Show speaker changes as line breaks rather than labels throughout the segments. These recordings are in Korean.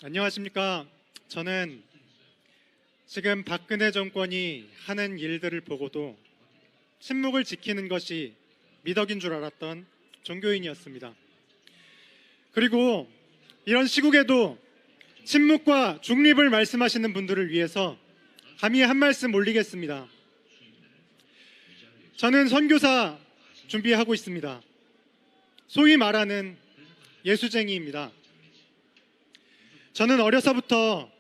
안녕하십니까. 저는 지금 박근혜 정권이 하는 일들을 보고도 침묵을 지키는 것이 미덕인 줄 알았던 종교인이었습니다. 그리고 이런 시국에도 침묵과 중립을 말씀하시는 분들을 위해서 감히 한 말씀 올리겠습니다. 저는 선교사 준비하고 있습니다. 소위 말하는 예수쟁이입니다. 저는 어려서부터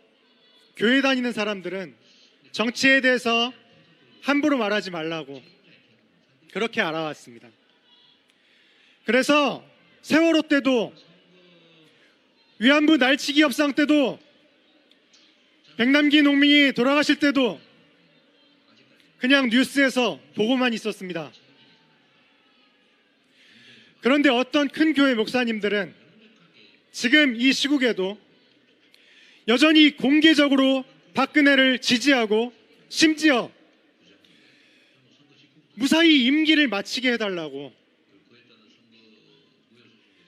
교회 다니는 사람들은 정치에 대해서 함부로 말하지 말라고 그렇게 알아왔습니다. 그래서 세월호 때도, 위안부 날치기 협상 때도, 백남기 농민이 돌아가실 때도 그냥 뉴스에서 보고만 있었습니다. 그런데 어떤 큰 교회 목사님들은 지금 이 시국에도 여전히 공개적으로 박근혜를 지지하고 심지어 무사히 임기를 마치게 해달라고,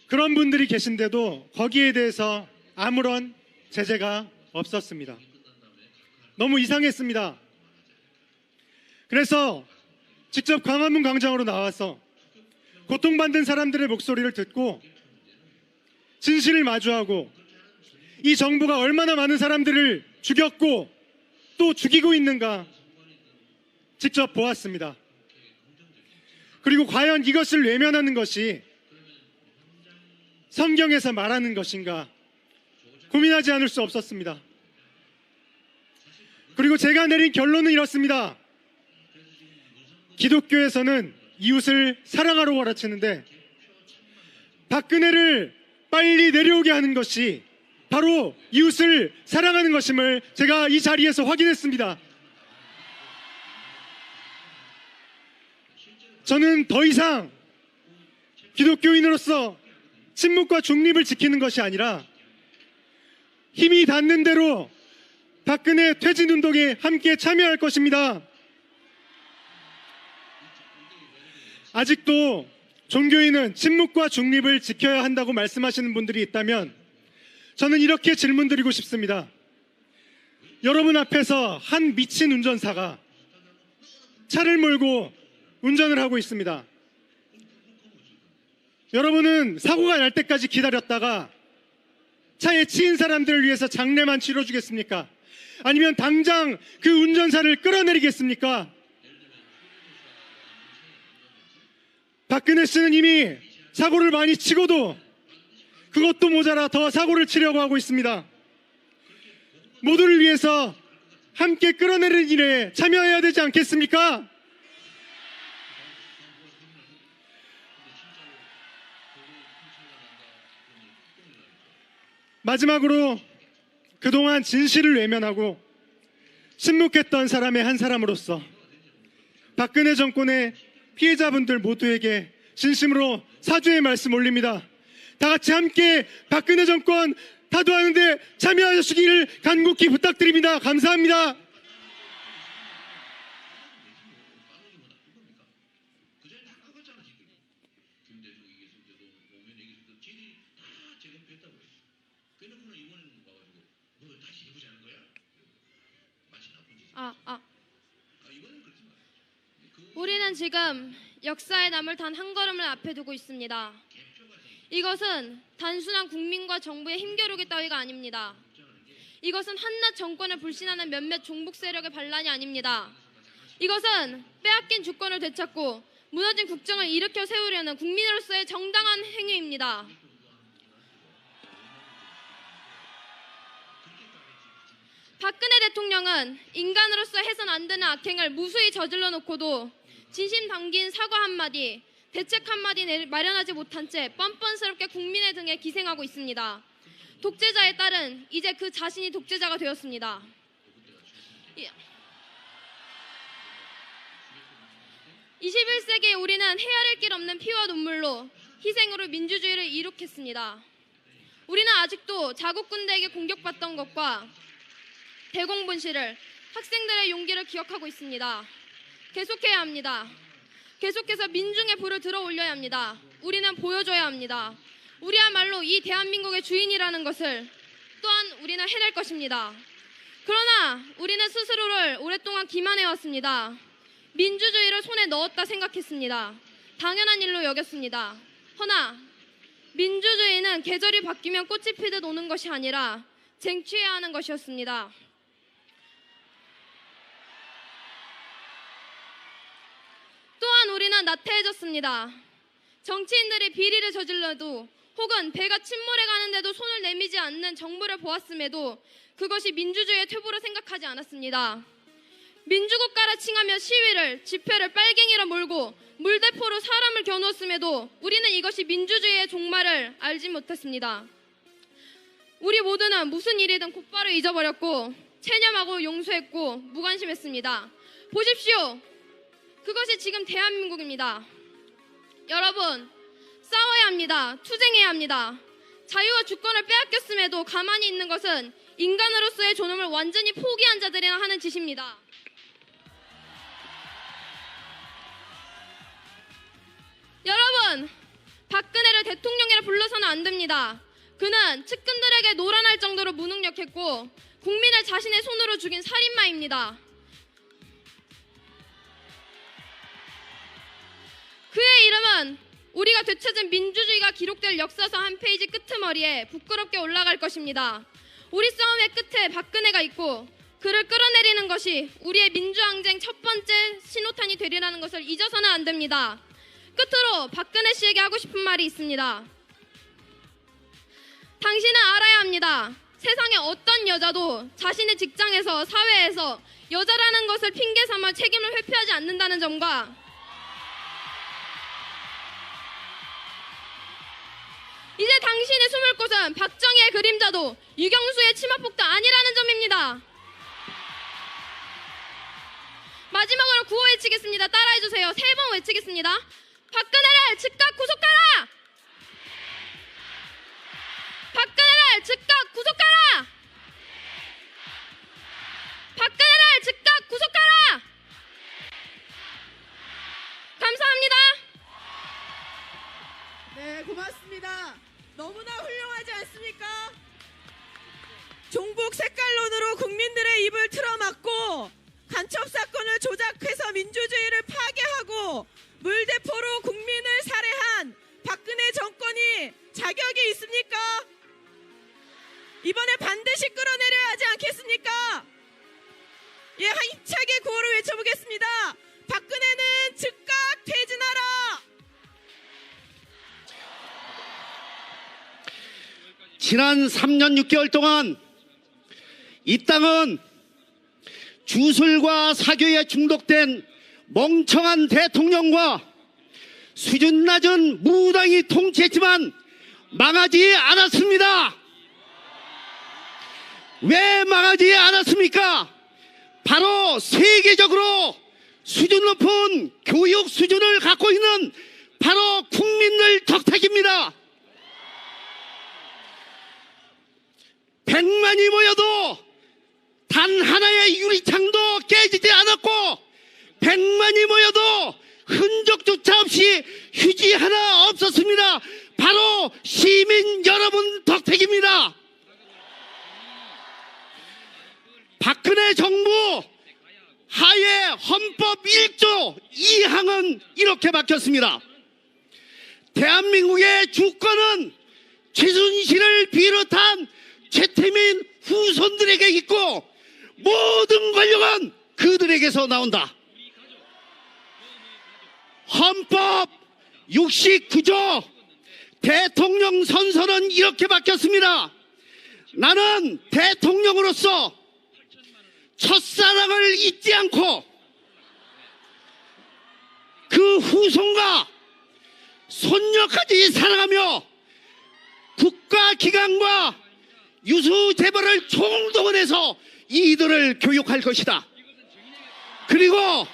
그런 분들이 계신데도 거기에 대해서 아무런 제재가 없었습니다. 너무 이상했습니다. 그래서 직접 광화문 광장으로 나와서 고통받는 사람들의 목소리를 듣고 진실을 마주하고 이 정부가 얼마나 많은 사람들을 죽였고 또 죽이고 있는가 직접 보았습니다. 그리고 과연 이것을 외면하는 것이 성경에서 말하는 것인가 고민하지 않을 수 없었습니다. 그리고 제가 내린 결론은 이렇습니다. 기독교에서는 이웃을 사랑하라고 가르치는데 박근혜를 빨리 내려오게 하는 것이 바로 이웃을 사랑하는 것임을 제가 이 자리에서 확인했습니다. 저는 더 이상 기독교인으로서 침묵과 중립을 지키는 것이 아니라 힘이 닿는 대로 박근혜 퇴진운동에 함께 참여할 것입니다. 아직도 종교인은 침묵과 중립을 지켜야 한다고 말씀하시는 분들이 있다면 저는 이렇게 질문드리고 싶습니다. 여러분 앞에서 한 미친 운전사가 차를 몰고 운전을 하고 있습니다. 여러분은 사고가 날 때까지 기다렸다가 차에 치인 사람들을 위해서 장례만 치러주겠습니까? 아니면 당장 그 운전사를 끌어내리겠습니까? 박근혜 씨는 이미 사고를 많이 치고도 그것도 모자라 더 사고를 치려고 하고 있습니다. 모두를 위해서 함께 끌어내리는 일에 참여해야 되지 않겠습니까? 마지막으로 그동안 진실을 외면하고 침묵했던 사람의 한 사람으로서 박근혜 정권의 피해자분들 모두에게 진심으로 사죄의 말씀 올립니다. 다 같이 함께 박근혜 정권 타도하는 데 참여하시기를 간곡히 부탁드립니다. 감사합니다.
우리는 지금 역사에 남을 단 한 걸음을 앞에 두고 있습니다. 이것은 단순한 국민과 정부의 힘겨루기 따위가 아닙니다. 이것은 한낱 정권을 불신하는 몇몇 종북 세력의 반란이 아닙니다. 이것은 빼앗긴 주권을 되찾고 무너진 국정을 일으켜 세우려는 국민으로서의 정당한 행위입니다. 박근혜 대통령은 인간으로서 해선 안 되는 악행을 무수히 저질러 놓고도 진심 담긴 사과 한마디, 대책 한마디 마련하지 못한 채 뻔뻔스럽게 국민의 등에 기생하고 있습니다. 독재자의 딸은 이제 그 자신이 독재자가 되었습니다. 21세기에 우리는 헤아릴 길 없는 피와 눈물로 희생으로 민주주의를 이룩했습니다. 우리는 아직도 자국 군대에게 공격받던 것과 대공분실을, 학생들의 용기를 기억하고 있습니다. 계속해야 합니다. 계속해서 민중의 불을 들어 올려야 합니다. 우리는 보여줘야 합니다. 우리야말로 이 대한민국의 주인이라는 것을 또한 우리는 해낼 것입니다. 그러나 우리는 스스로를 오랫동안 기만해왔습니다. 민주주의를 손에 넣었다 생각했습니다. 당연한 일로 여겼습니다. 허나 민주주의는 계절이 바뀌면 꽃이 피듯 오는 것이 아니라 쟁취해야 하는 것이었습니다. 또한 우리는 나태해졌습니다. 정치인들이 비리를 저질러도 혹은 배가 침몰해 가는데도 손을 내미지 않는 정부를 보았음에도 그것이 민주주의의 퇴보로 생각하지 않았습니다. 민주국가라 칭하며 시위를, 집회를 빨갱이로 몰고 물대포로 사람을 겨누었음에도 우리는 이것이 민주주의의 종말을 알지 못했습니다. 우리 모두는 무슨 일이든 곧바로 잊어버렸고 체념하고 용서했고 무관심했습니다. 보십시오. 그것이 지금 대한민국입니다. 여러분, 싸워야 합니다. 투쟁해야 합니다. 자유와 주권을 빼앗겼음에도 가만히 있는 것은 인간으로서의 존엄을 완전히 포기한 자들이나 하는 짓입니다. 여러분, 박근혜를 대통령이라 불러서는 안 됩니다. 그는 측근들에게 노란할 정도로 무능력했고 국민을 자신의 손으로 죽인 살인마입니다. 그의 이름은 우리가 되찾은 민주주의가 기록될 역사서 한 페이지 끄트머리에 부끄럽게 올라갈 것입니다. 우리 싸움의 끝에 박근혜가 있고 그를 끌어내리는 것이 우리의 민주항쟁 첫 번째 신호탄이 되리라는 것을 잊어서는 안 됩니다. 끝으로 박근혜 씨에게 하고 싶은 말이 있습니다. 당신은 알아야 합니다. 세상의 어떤 여자도 자신의 직장에서, 사회에서 여자라는 것을 핑계 삼아 책임을 회피하지 않는다는 점과 이제 당신의 숨을 곳은 박정희의 그림자도 유경수의 치마폭도 아니라는 점입니다. 마지막으로 구호 외치겠습니다. 따라해주세요. 3번 외치겠습니다. 박근혜를 즉각 구속하라! 박근혜를 즉각 구속하라! 박근혜를 즉각 구속하라! 감사합니다.
네, 고맙습니다. 너무나 훌륭하지 않습니까? 종북 색깔론으로 국민들의 입을 틀어막고 간첩 사건을 조작해서 민주주의를 파괴하고 물대포로 국민을 살해한 박근혜 정권이 자격이 있습니까? 이번에 반드시 끌어내려야 하지 않겠습니까? 예, 힘차게 구호를 외쳐보겠습니다. 박근혜는 즉각 퇴진하라!
지난 3년 6개월 동안 이 땅은 주술과 사교에 중독된 멍청한 대통령과 수준 낮은 무당이 통치했지만 망하지 않았습니다. 왜 망하지 않았습니까? 바로 세계적으로 수준 높은 교육 수준을 갖고 있는 바로 국민들 덕택입니다. 100만이 모여도 단 하나의 유리창도 깨지지 않았고 100만이 모여도 흔적조차 없이 휴지 하나 없었습니다. 바로 시민 여러분 덕택입니다. 박근혜 정부 하에 헌법 1조 2항은 이렇게 박혔습니다. 대한민국의 주권은 최순실을 비롯한 최태민 후손들에게 있고 모든 권력은 그들에게서 나온다. 헌법 69조 대통령 선서는 이렇게 바뀌었습니다. 나는 대통령으로서 첫사랑을 잊지 않고 그 후손과 손녀까지 사랑하며 국가기관과 유수재벌을 총동원해서 이들을 교육할 것이다. 그리고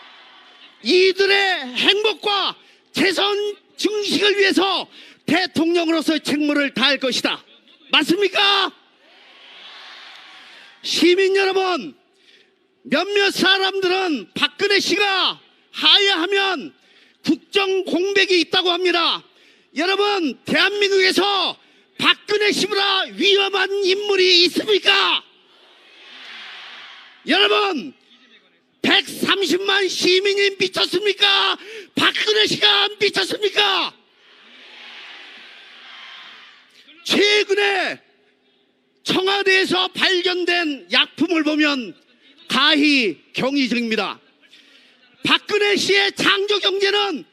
이들의 행복과 재선 증식을 위해서 대통령으로서의 책무를 다할 것이다. 맞습니까? 시민 여러분, 몇몇 사람들은 박근혜 씨가 하야하면 국정 공백이 있다고 합니다. 여러분, 대한민국에서 박근혜 씨보다 위험한 인물이 있습니까? 여러분, 130만 시민이 미쳤습니까? 박근혜 씨가 미쳤습니까? 최근에 청와대에서 발견된 약품을 보면 가히 경이적입니다. 박근혜 씨의 창조 경제는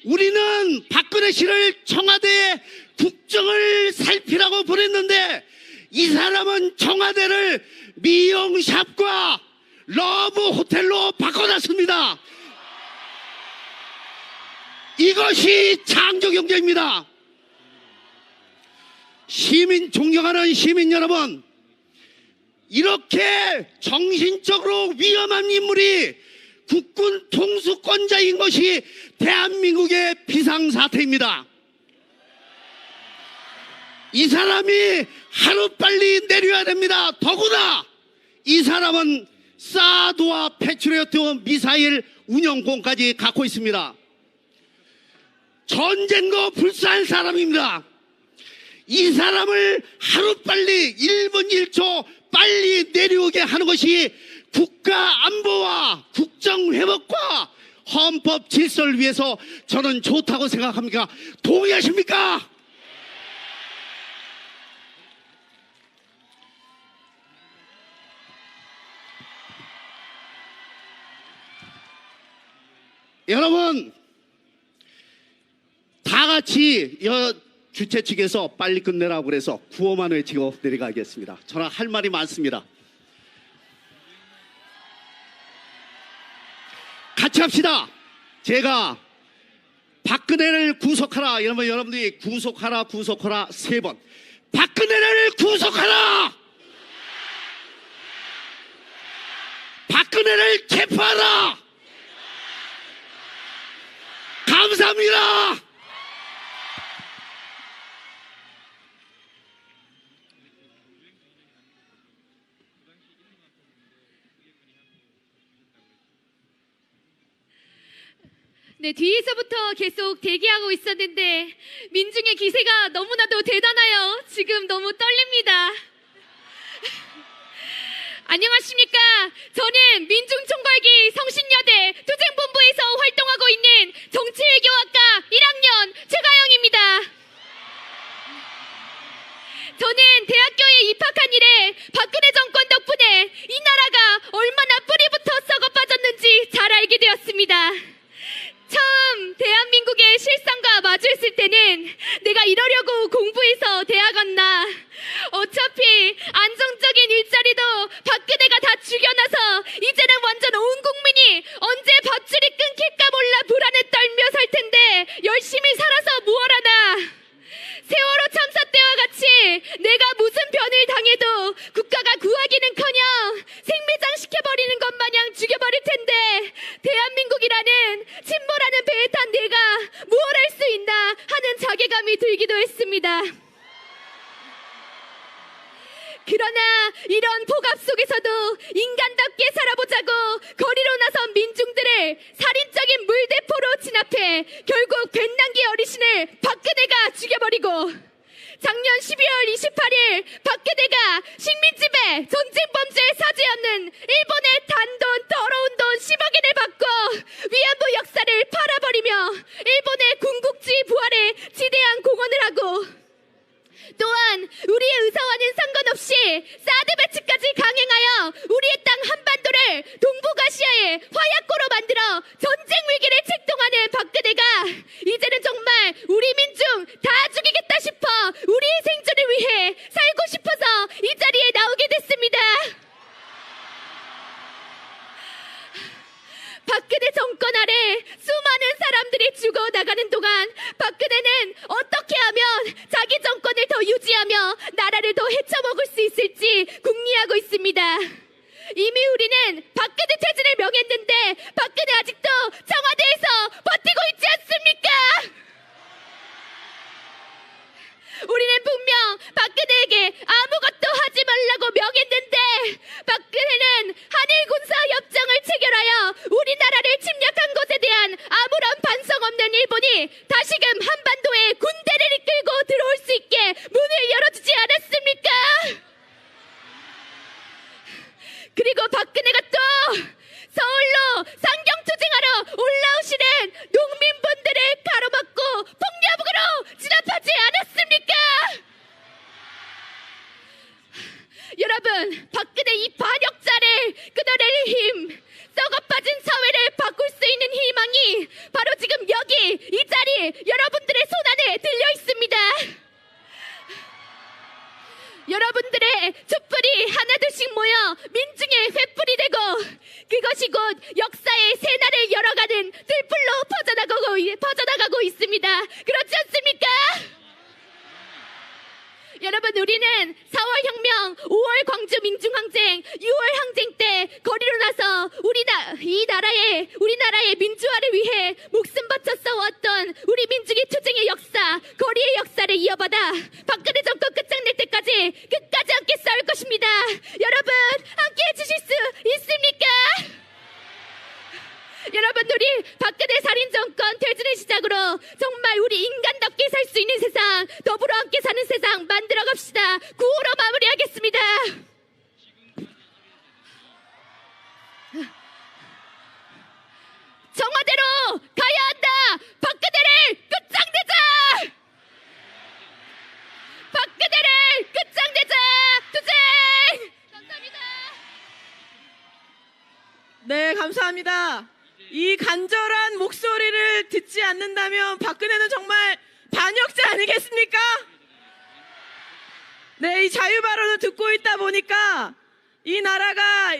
우리는 박근혜 씨를 청와대의 국정을 살피라고 보냈는데 이 사람은 청와대를 미용샵과 러브 호텔로 바꿔놨습니다. 이것이 창조 경제입니다. 존경하는 시민 여러분, 이렇게 정신적으로 위험한 인물이 국군 통수권자인 것이 대한민국의 비상사태입니다. 이 사람이 하루빨리 내려야 됩니다. 더구나 이 사람은 사드와 패트리어트 미사일 운영권까지 갖고 있습니다. 전쟁도 불사할 사람입니다. 이 사람을 하루빨리 1분 1초 빨리 내려오게 하는 것이 국가 안보와 국정 회복과 헌법 질서를 위해서 저는 좋다고 생각합니다. 동의하십니까? 여러분, 다 같이 주최 측에서 빨리 끝내라고 그래서 구호만 외치고 내려가겠습니다. 저는 할 말이 많습니다. 같이 합시다. 제가 박근혜를 구속하라 이러면 여러분들이 구속하라 3번. 박근혜를 구속하라. 박근혜를 체포하라. 감사합니다.
네, 뒤에서부터 계속 대기하고 있었는데 민중의 기세가 너무나도 대단해요. 지금 너무 떨립니다. 안녕하십니까. 저는 민중총괄기 성신여대 투쟁본부에서 활동하고 있는 정치외교학과 1학년 최가영입니다. 저는 대학교에 입학한 이래 박근혜 정권 덕분에 이 나라가 얼마나 뿌리부터 썩어 빠졌는지 잘 알게 되었습니다. 처음 대한민국의 실상과 마주했을 때는 내가 이러려고 공부해서 대학 왔나, 어차피 안정적인 일자리도 박근혜가 다 죽여놔서 이제는 완전 온 국민이 언제 밧줄이 끊길까 몰라 불안에 떨며 살 텐데 열심히 살아서 무엇하나. 세월호 참사 때와 같이 내가 무슨 변을 당해도 국가가 구하기는커녕 생매장시켜버리는 것 마냥 죽여버릴 텐데 대한민국이라는 침몰하는 배에 탄 내가 무엇 할 수 있나 하는 자괴감이 들기도 했습니다. 그러나 이런 폭압 속에서도 인간답게 살아보자고 거리로 나선 민중들을 살인적인 물대포로 진압해 결국 벤난기 어르신을 박근혜가 죽여버리고, 작년 12월 28일 박근혜가 식민지배 전쟁범죄의 사죄였는 일본의 단돈 더러운 돈 10억엔을 받고 위안부 역사를 팔아버리며 일본의 군국주의 부활에 지대한 공헌을 하고, 또한 우리의 의사와는 상관없이 사드 배치까지 강행하여 우리의 땅 한반도를 동북아시아의 화약고로 만들어 전쟁 위기를 책동하는 박근혜가 이제는 정말 우리 민중 다 죽이겠다 싶어 우리의 생존을 위해 살고 싶어서 이 자리에 나오게 됐습니다. 박근혜 정권 아래 수많은 사람들이 죽어나가는 동안 박근혜는 어떻게 하면 자기 정권을 더 유지하며 나라를 더 헤쳐먹을 수 있을지 궁리하고 있습니다. 이미 우리는 박근혜 퇴진을 명했는데 박근혜 아직도 청와대에서 버티고 있지 않습니까? 우리는 분명 박근혜에게 아무것도 하지 말라고 명했는데 박근혜는 한일군사협정을 체결하여 우리나라를 침략한 것에 대한 아무런 반성 없는 일본이 다시금 한반도에 군대를 이끌고 들어올 수 있게 문을 열어
나라의 민주화를 위해 목숨 바쳐 싸워왔던 우리 민중의 투쟁의 역사, 거리의 역사를 이어받아 박근혜 정권 끝장낼 때까지 끝까지 함께 싸울 것입니다. 여러분 함께 해주실 수 있습니까? 여러분, 우리 박근혜 살인 정권 퇴진을 시작으로 정말 우리 인간답게 살 수 있는 세상, 더불어 함께 사는 세상 만들어 갑시다. 구호로 마무리하겠습니다. 청와대로 가야 한다. 박근혜를 끝장내자. 박근혜를 끝장내자. 투쟁. 감사합니다.
네, 감사합니다. 이 간절한 목소리를 듣지 않는다면 박근혜는 정말 반역자 아니겠습니까? 네, 이 자유발언을 듣고 있다 보니까 이 나라가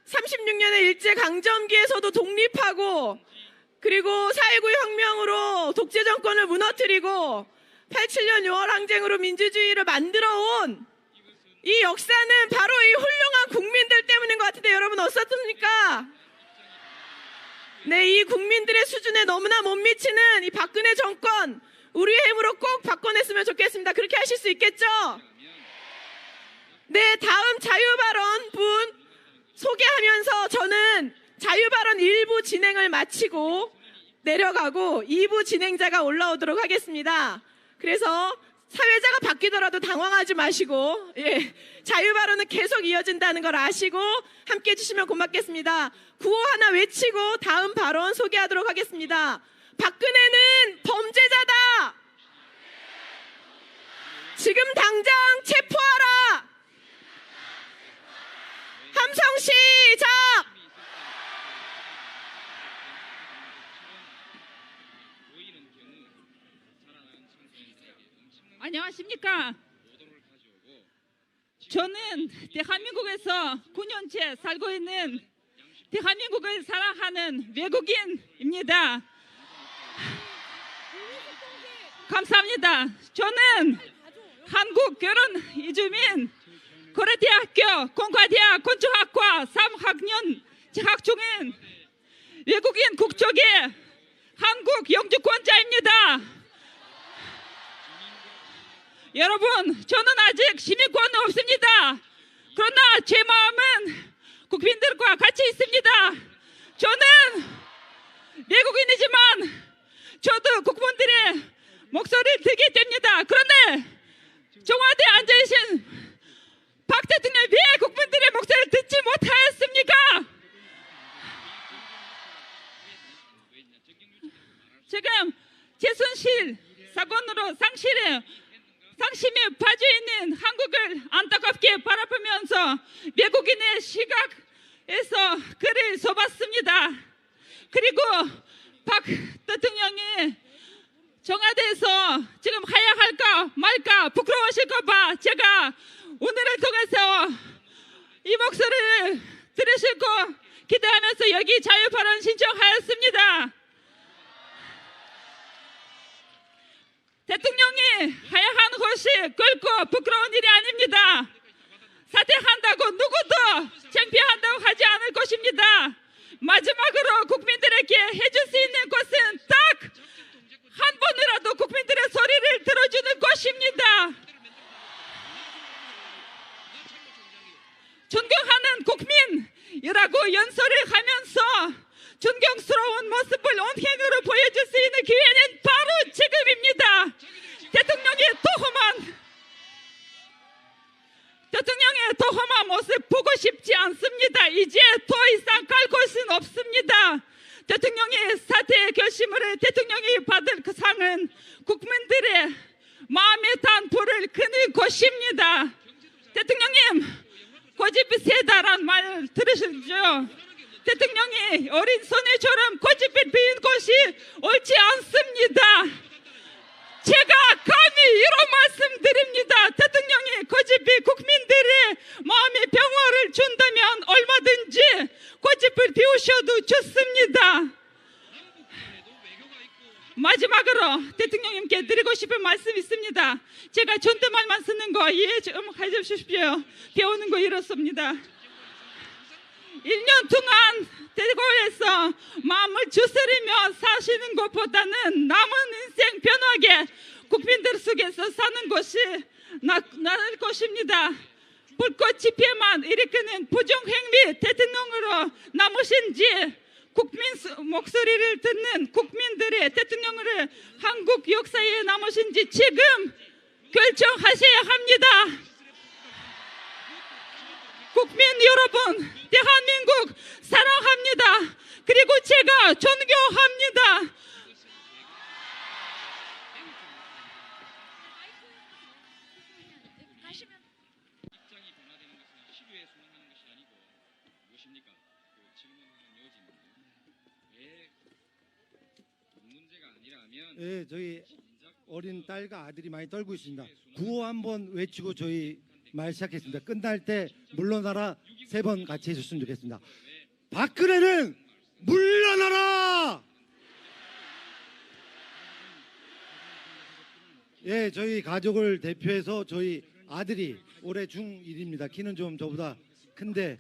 36년의 일제강점기에서도 독립하고 그리고 4.19 혁명으로 독재 정권을 무너뜨리고 87년 6월 항쟁으로 민주주의를 만들어 온 이 역사는 바로 이 훌륭한 국민들 때문인 것 같은데 여러분 어떻습니까? 네, 이 국민들의 수준에 너무나 못 미치는 이 박근혜 정권 우리의 힘으로 꼭 바꿔냈으면 좋겠습니다. 그렇게 하실 수 있겠죠? 네, 다음 자유발언 분 소개하면서 저는 자유발언 1부 진행을 마치고 내려가고 2부 진행자가 올라오도록 하겠습니다. 그래서 사회자가 바뀌더라도 당황하지 마시고 자유발언은 계속 이어진다는 걸 아시고 함께 해주시면 고맙겠습니다. 구호 하나 외치고 다음 발언 소개하도록 하겠습니다. 박근혜는 범죄자다. 지금 당장 체포하라. 함성 시작.
안녕하십니까. 저는 대한민국에서 9년째 살고 있는 대한민국을 사랑하는 외국인입니다. 감사합니다. 저는 한국 결혼 이주민 고려대학교 공과대학 건축학과 3학년 재학 중인 외국인 국적의 한국 영주권자입니다. 여러분, 저는 아직 시민권은 없습니다. 그러나 제 마음은 국민들과 같이 있습니다. 저는 외국인이지만 저도 국민들의 목소리를 듣게 됩니다. 그런데 청와대에 앉아계신 박 대통령이 왜 국민들의 목소리를 듣지 못하였습니까? 지금 최순실 사건으로 상심에 빠져 있는 한국을 안타깝게 바라보면서 외국인의 시각에서 글을 써봤습니다. 그리고 박 대통령이 청와대에서 지금 해야 할까 말까 부끄러워하실까봐 제가 오늘을 통해서 이 목소리를 들으실 거 기대하면서 여기 자유발언 신청하였습니다. 대통령이 해야 하는 것이 결코 부끄러운 일이 아닙니다. 사퇴한다고 누구도 창피한다고 하지 않을 것입니다. 마지막으로 국민들에게 해줄 수 있는 것은 딱 한 번이라도 국민들의 소리를 들어주는 것입니다. 존경하는 국민이라고 연설을 하면서 존경스러운 모습을 온행으로 보여줄 수 있는 기회는 바로 지금입니다. 대통령의 도험한 모습 보고 싶지 않습니다. 이제 더 이상 갈 곳은 없습니다. 대통령의 사퇴 결심을 대통령이 받을 그 상은 국민들의 마음에 단 불을 끄는 것입니다. 대통령님, 고집이 세다란 말 들으시죠? 대통령이 어린 소녀처럼 고집을 피운 것이 옳지 않습니다. 제가 감히 이런 말씀드립니다. 대통령이 고집이 국민들의 마음에 평화를 준다면 얼마든지 고집을 피우셔도 좋습니다. 마지막으로 대통령님께 드리고 싶은 말씀이 있습니다. 제가 존댓말만 쓰는 거 이해 좀 해주십시오. 배우는 거 이렇습니다. 1년 동안 대구에서 마음을 주스리며 사시는 것보다는 남은 인생 편하게 국민들 속에서 사는 것이 나을 것입니다. 불꽃 집회만 일으키는 부정행위 대통령으로 남으신지 국민 목소리를 듣는 국민들의 대통령으로 한국 역사에 남으신지 지금 결정하셔야 합니다. 국민 여러분, 대한민국 사랑합니다. 그리고 제가 존경합니다.
예, 저희 어린 딸과 아들이 많이 떨고 있습니다. 구호 한번 외치고 저희 말 시작했습니다. 끝날 때 물러나라 3번 같이 해줬으면 좋겠습니다. 박근혜는 물러나라! 예, 저희 가족을 대표해서 저희 아들이 올해 중1입니다. 키는 좀 저보다 큰데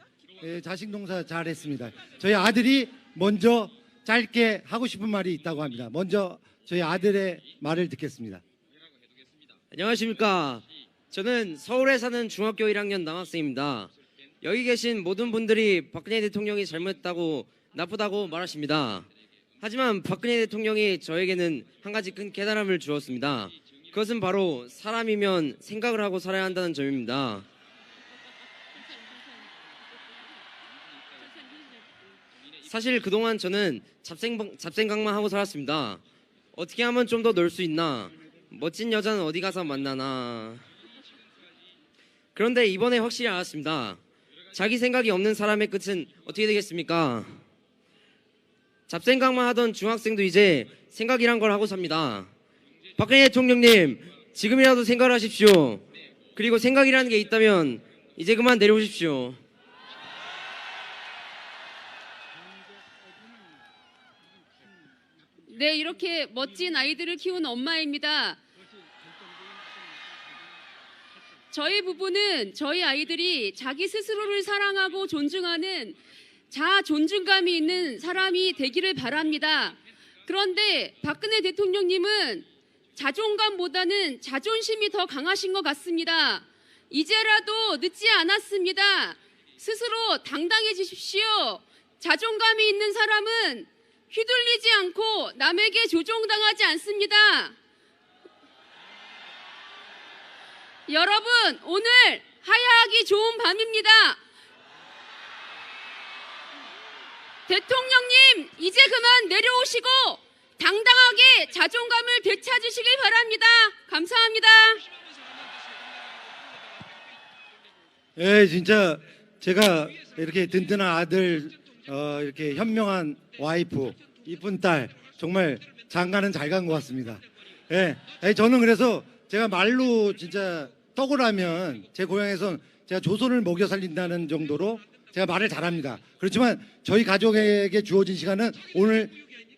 자식 농사 잘했습니다. 저희 아들이 먼저 짧게 하고 싶은 말이 있다고 합니다. 먼저 저희 아들의 말을 듣겠습니다.
안녕하십니까. 저는 서울에 사는 중학교 1학년 남학생입니다. 여기 계신 모든 분들이 박근혜 대통령이 잘못했다고 나쁘다고 말하십니다. 하지만 박근혜 대통령이 저에게는 한 가지 큰 깨달음을 주었습니다. 그것은 바로 사람이면 생각을 하고 살아야 한다는 점입니다. 사실 그동안 저는 잡생각만 하고 살았습니다. 어떻게 하면 좀 더 놀 수 있나? 멋진 여자는 어디 가서 만나나? 그런데 이번에 확실히 알았습니다. 자기 생각이 없는 사람의 끝은 어떻게 되겠습니까? 잡생각만 하던 중학생도 이제 생각이란 걸 하고 삽니다. 박근혜 대통령님, 지금이라도 생각을 하십시오. 그리고 생각이라는 게 있다면 이제 그만 내려오십시오.
네, 이렇게 멋진 아이들을 키운 엄마입니다. 저희 부부는 저희 아이들이 자기 스스로를 사랑하고 존중하는 자아 존중감이 있는 사람이 되기를 바랍니다. 그런데 박근혜 대통령님은 자존감보다는 자존심이 더 강하신 것 같습니다. 이제라도 늦지 않았습니다. 스스로 당당해지십시오. 자존감이 있는 사람은 휘둘리지 않고 남에게 조종당하지 않습니다. 여러분, 오늘 하야하기 좋은 밤입니다. 대통령님, 이제 그만 내려오시고 당당하게 자존감을 되찾으시길 바랍니다. 감사합니다.
예, 진짜 제가 이렇게 든든한 아들, 이렇게 현명한 와이프, 이쁜 딸, 정말 장가는 잘 간 것 같습니다. 예, 저는 그래서 제가 말로 진짜 떡을 하면 제 고향에선 제가 조선을 먹여 살린다는 정도로 제가 말을 잘합니다. 그렇지만 저희 가족에게 주어진 시간은 오늘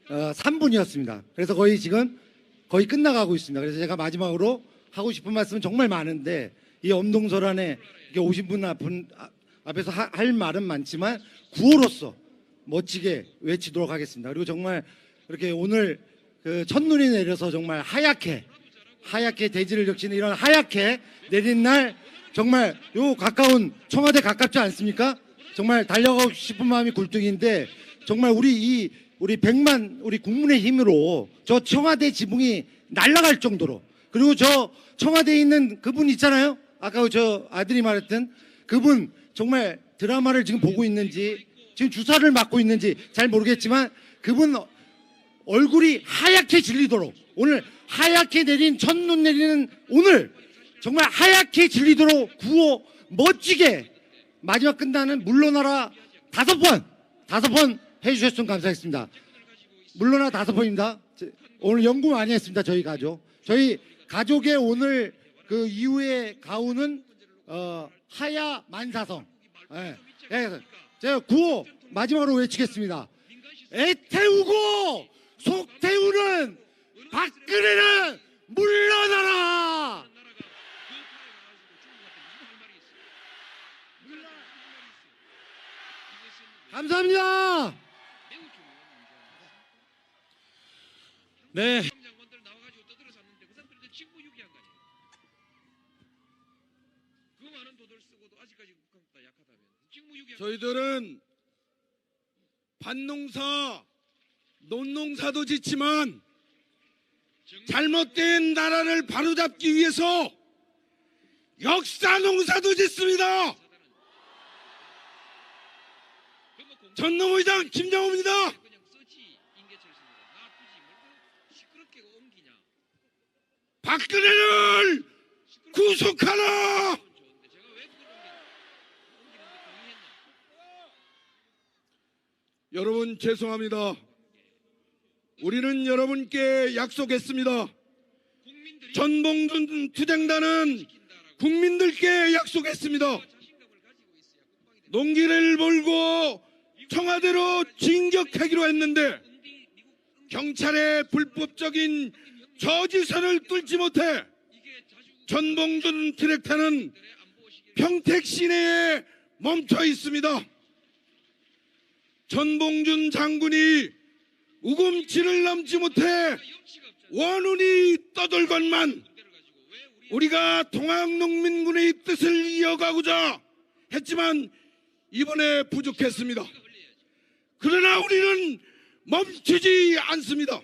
3분이었습니다. 그래서 거의 지금 거의 끝나가고 있습니다. 그래서 제가 마지막으로 하고 싶은 말씀은 정말 많은데 이 엄동설안에 오신 분 앞에서 할 말은 많지만 구호로서 멋지게 외치도록 하겠습니다. 그리고 정말 이렇게 오늘 그 첫눈이 내려서 정말 하얗게 대지를 적시는 이런 하얗게 내린 날 정말 요 가까운 청와대 가깝지 않습니까? 정말 달려가고 싶은 마음이 굴뚝인데 정말 우리 100만 우리 국민의 힘으로 저 청와대 지붕이 날아갈 정도로 그리고 저 청와대에 있는 그분 있잖아요. 아까 저 아들이 말했던 그분 정말 드라마를 지금 보고 있는지 지금 주사를 맞고 있는지 잘 모르겠지만 그분 얼굴이 하얗게 질리도록 오늘 하얗게 내린 첫눈 내리는 오늘 정말 하얗게 질리도록 구호 멋지게 마지막 끝나는 물러나라 5번 해주셨으면 감사하겠습니다. 물러나 5번입니다. 오늘 연구 많이 했습니다. 저희 가족의 오늘 그 이후의 가훈은 하야 만사성. 예. 제가 구호 마지막으로 외치겠습니다. 애태우고 속태우는 박근혜는 물러나라.
네. 저희들은 밭농사, 논농사도 짓지만 잘못된 나라를 바로잡기 위해서 역사 농사도 짓습니다. 전농의장 김정호입니다. 박근혜를 구속하라! 여러분 죄송합니다. 우리는 여러분께 약속했습니다. 전봉준 투쟁단은 국민들께 약속했습니다. 농기를 몰고 청와대로 진격하기로 했는데 경찰의 불법적인 저지선을 뚫지 못해 전봉준 트랙터는 평택 시내에 멈춰 있습니다. 전봉준 장군이 우금치를 넘지 못해 원운이 떠돌건만 우리가 동학농민군의 뜻을 이어가고자 했지만 이번에 부족했습니다. 그러나 우리는 멈추지 않습니다.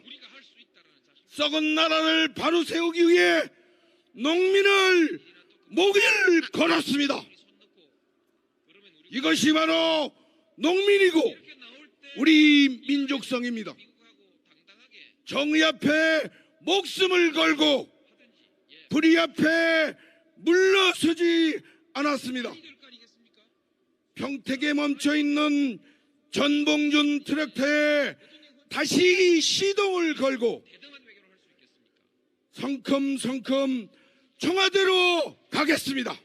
썩은 나라를 바로 세우기 위해 농민을 목을 걸었습니다. 이것이 바로 농민이고 우리 민족성입니다. 정의 앞에 목숨을 걸고 불의 앞에 물러서지 않았습니다. 평택에 멈춰있는 전봉준 트랙터에 다시 시동을 걸고 성큼성큼 청와대로 가겠습니다.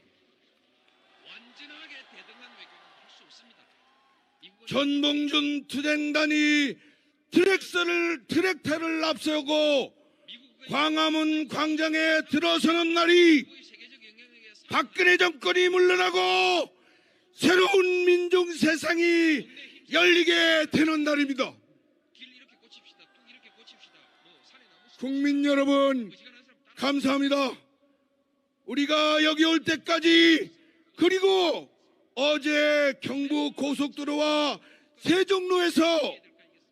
전봉준 투쟁단이 트랙터를 앞세우고 광화문 광장에 들어서는 날이 박근혜 정권이 물러나고 새로운 민중 세상이 열리게 되는 날입니다. 국민 여러분 감사합니다. 우리가 여기 올 때까지 그리고 어제 경부 고속도로와 세종로에서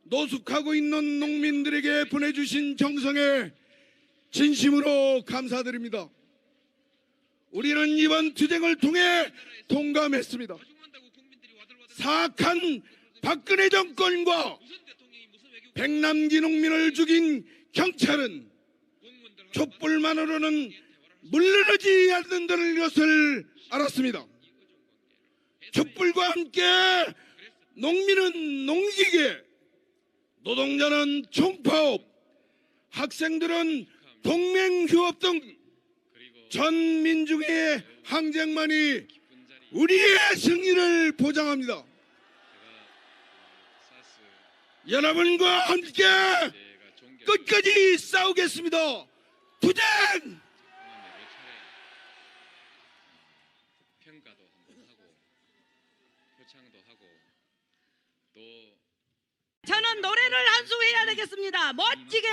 노숙하고 있는 농민들에게 보내주신 정성에 진심으로 감사드립니다. 우리는 이번 투쟁을 통해 동감했습니다. 사악한 박근혜 정권과 백남기 농민을 죽인 경찰은 촛불만으로는 물러나지 않는다는 것을 알았습니다. 촛불과 함께 농민은 농기계, 노동자는 총파업, 학생들은 동맹휴업 등 전 민중의 항쟁만이 우리의 승리를 보장합니다. 여러분과 함께 끝까지 싸우겠습니다. 투쟁!
평가도 한번 하고 표창도 하고 또
저는 노래를 한 수 해야 되겠습니다. 멋지게.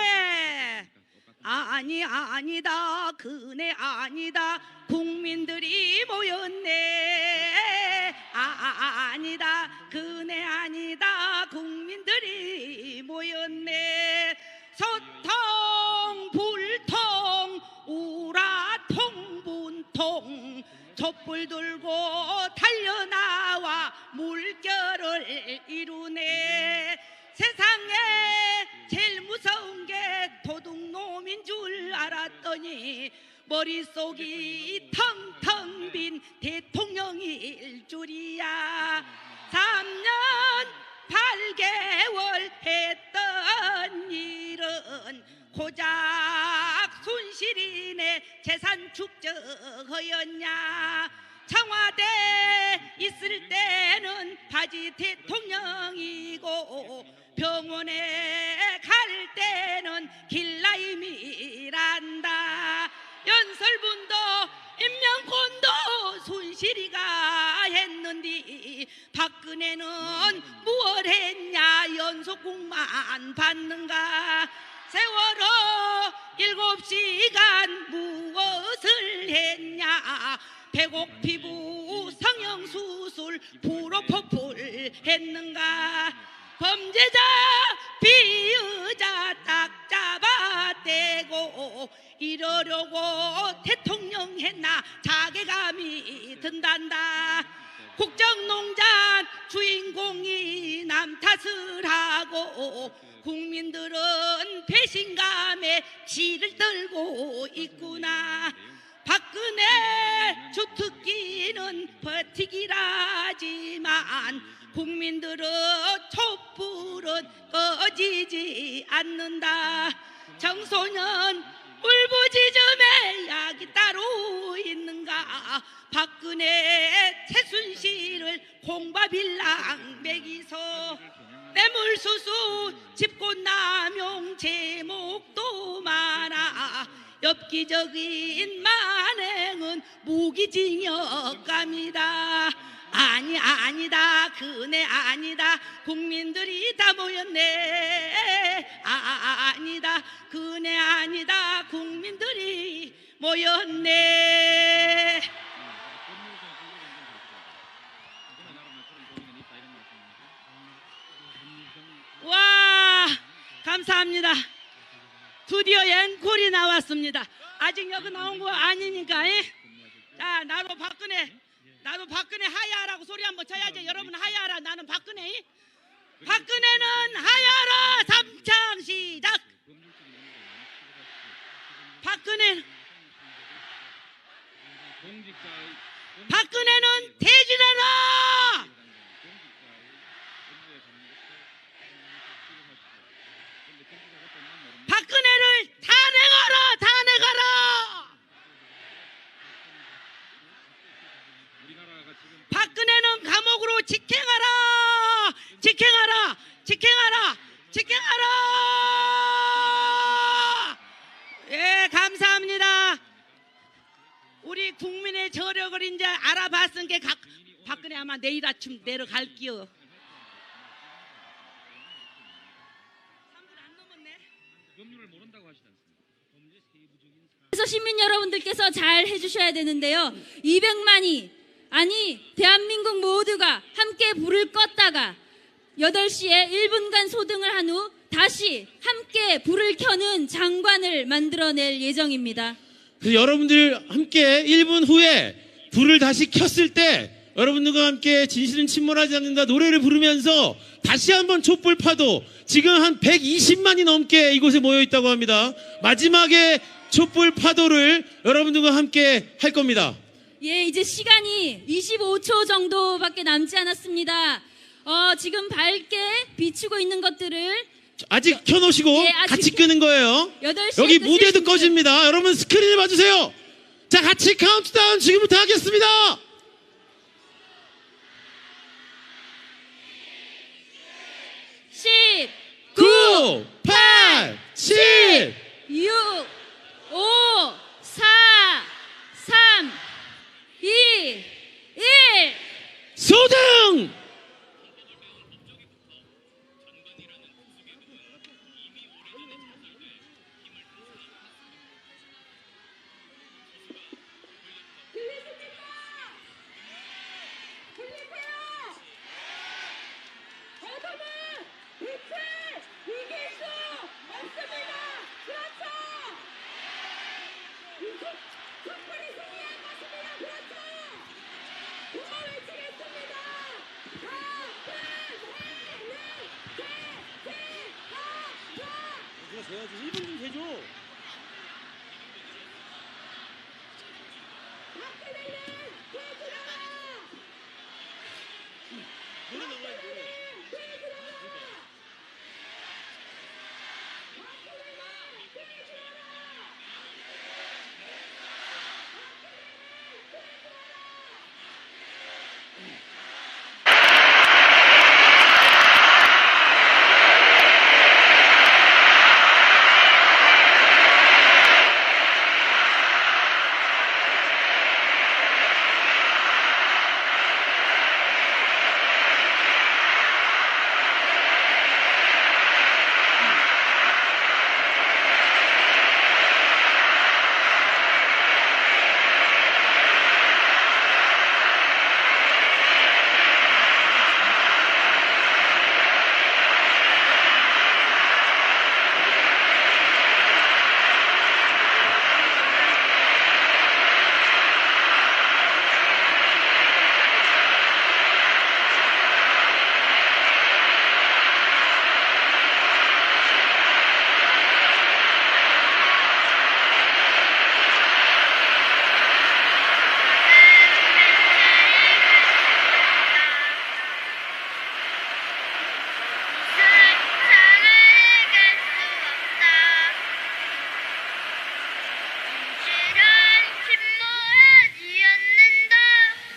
아니다 그네 아니다 국민들이 모였네. 아니다 그네 아니다 국민들이 모였네. 소통 불통 우라통 분통 촛불 들고 달려나와 물결을 이루네. 세상에 제일 무서운 게 도둑놈인 줄 알았더니 머릿속이 텅텅 빈 대통령일 줄이야. 3년 8개월 했던 일은 고작 손실이네. 재산 축적하였냐. 청와대 있을 때는 바지 대통령이고 병원에 갈 때는 길라임이란다. 연설문도 인명권도 손실이가 했는디 박근혜는 무얼 했냐. 연속국만 받는가. 세월호 7시간 무엇을 했냐 배곡 피부 성형수술 프로포폴 했는가 범죄자 피의자 딱 잡아대고 이러려고 대통령 했나 자괴감이 든단다 국정농단 주인공이 남 탓을 하고 국민들은 배신감에 치를 떨고 있구나 박근혜 주특기는 버티기라지만 국민들은 촛불은 꺼지지 않는다 청소년 울부짖음에 약이 따로 있는가 박근혜 최순실을 콩밥일랑 먹이소 뇌물수수 집권남용 제목도 많아 엽기적인 만행은 무기징역감이다 아니다 그네 아니다 국민들이 다 모였네 아니다 그네 아니다 국민들이 모였네 와 감사합니다 드디어 앵콜이 나왔습니다 아직 여기 나온 거 아니니까 자 나도 박근혜 하야라고 소리 한번 쳐야지 여러분 하야라 나는 박근혜는 하야라 삼창 시작 박근혜는 퇴진하라 박근혜를 탄핵하라 박근혜는 감옥으로 직행하라 예 감사합니다 우리 국민의 저력을 이제 알아봤으니까 박근혜 아마 내일 아침 내려갈게요
그래서 시민 여러분들께서 잘 해주셔야 되는데요. 200만이 아니 대한민국 모두가 함께 불을 껐다가 8시에 1분간 소등을 한 후 다시 함께 불을 켜는 장관을 만들어낼 예정입니다.
그래서 여러분들 함께 1분 후에 불을 다시 켰을 때 여러분들과 함께 진실은 침몰하지 않는다 노래를 부르면서 다시 한번 촛불 파도 지금 한 120만이 넘게 이곳에 모여 있다고 합니다. 마지막에 촛불 파도를 여러분들과 함께 할 겁니다.
예, 이제 시간이 25초 정도밖에 남지 않았습니다. 지금 밝게 비추고 있는 것들을
아직 켜놓으시고
예, 아직
같이 끄는 거예요.
8시에
여기
끄실
무대도
수
꺼집니다. 여러분 스크린을 봐주세요. 자, 같이 카운트다운 지금부터 하겠습니다.
10,
9, 8, 7,
6, 5, 4, 3, 2, 1.
소등!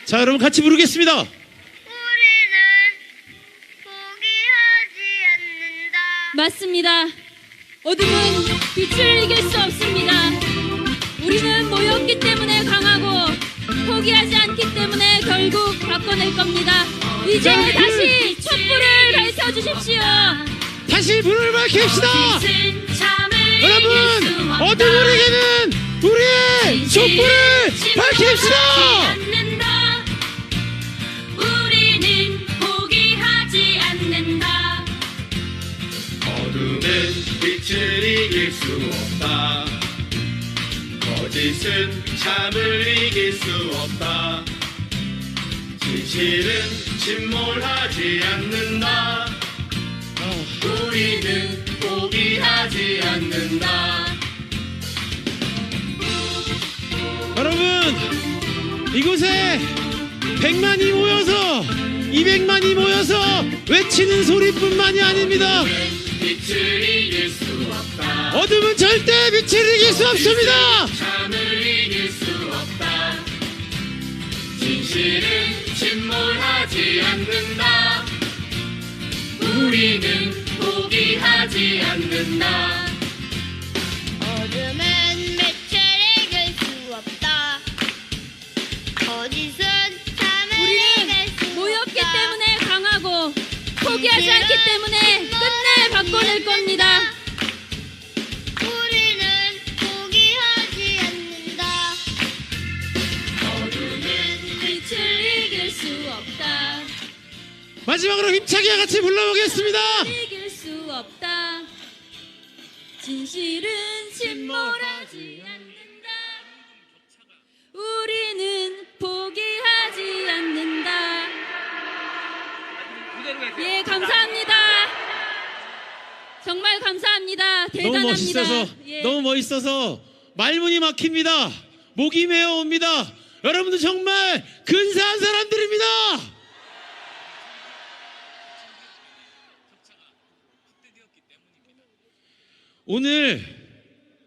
자, 여러분 같이 부르겠습니다.
맞습니다. 어둠은 빛을 이길 수 없습니다. 우리는 모였기 때문에 강하고 포기하지 않기 때문에 결국 바꿔낼 겁니다. 이제 다시 촛불을 밝혀주십시오.
다시 불을 밝힙시다. 여러분, 어둠으로에게는 우리의 촛불을 밝힙시다.
우리는 포기하지 않는다.
어둠은 빛을 이길 수 없다. 거짓은 참을 이길 수 없다. 진실은 침몰하지 않는다. 우리는 포기하지 않는다.
여러분, 이곳에 100만이 모여서 200만이 모여서 외치는 소리뿐만이 아닙니다.
빛을 이길 수 없다.
어둠은 절대 빛을 이길 수 없습니다.
참을 이길 수 없다. 진실은 침몰하지 않는다. 우리는 포기하지 않는다.
어둠은 빛을 이길 수 없다. 거짓은 참을 이길 수
모였기 때문에 강하고 포기하지 않기 때문에 끝내 바꿔낼 겁니다.
우리는 포기하지 않는다.
어둠은 빛을 이길 수 없다.
마지막으로 힘차게 같이 불러보겠습니다.
이길 수 없다. 진실은 침몰하지 않는다. 우리는 포기하지 않는다. 예, 감사합니다. 정말 감사합니다. 대단합니다.
너무 멋있어서
예.
너무 멋있어서 말문이 막힙니다. 목이 메어옵니다. 여러분들 정말 근사한 사람들입니다. 오늘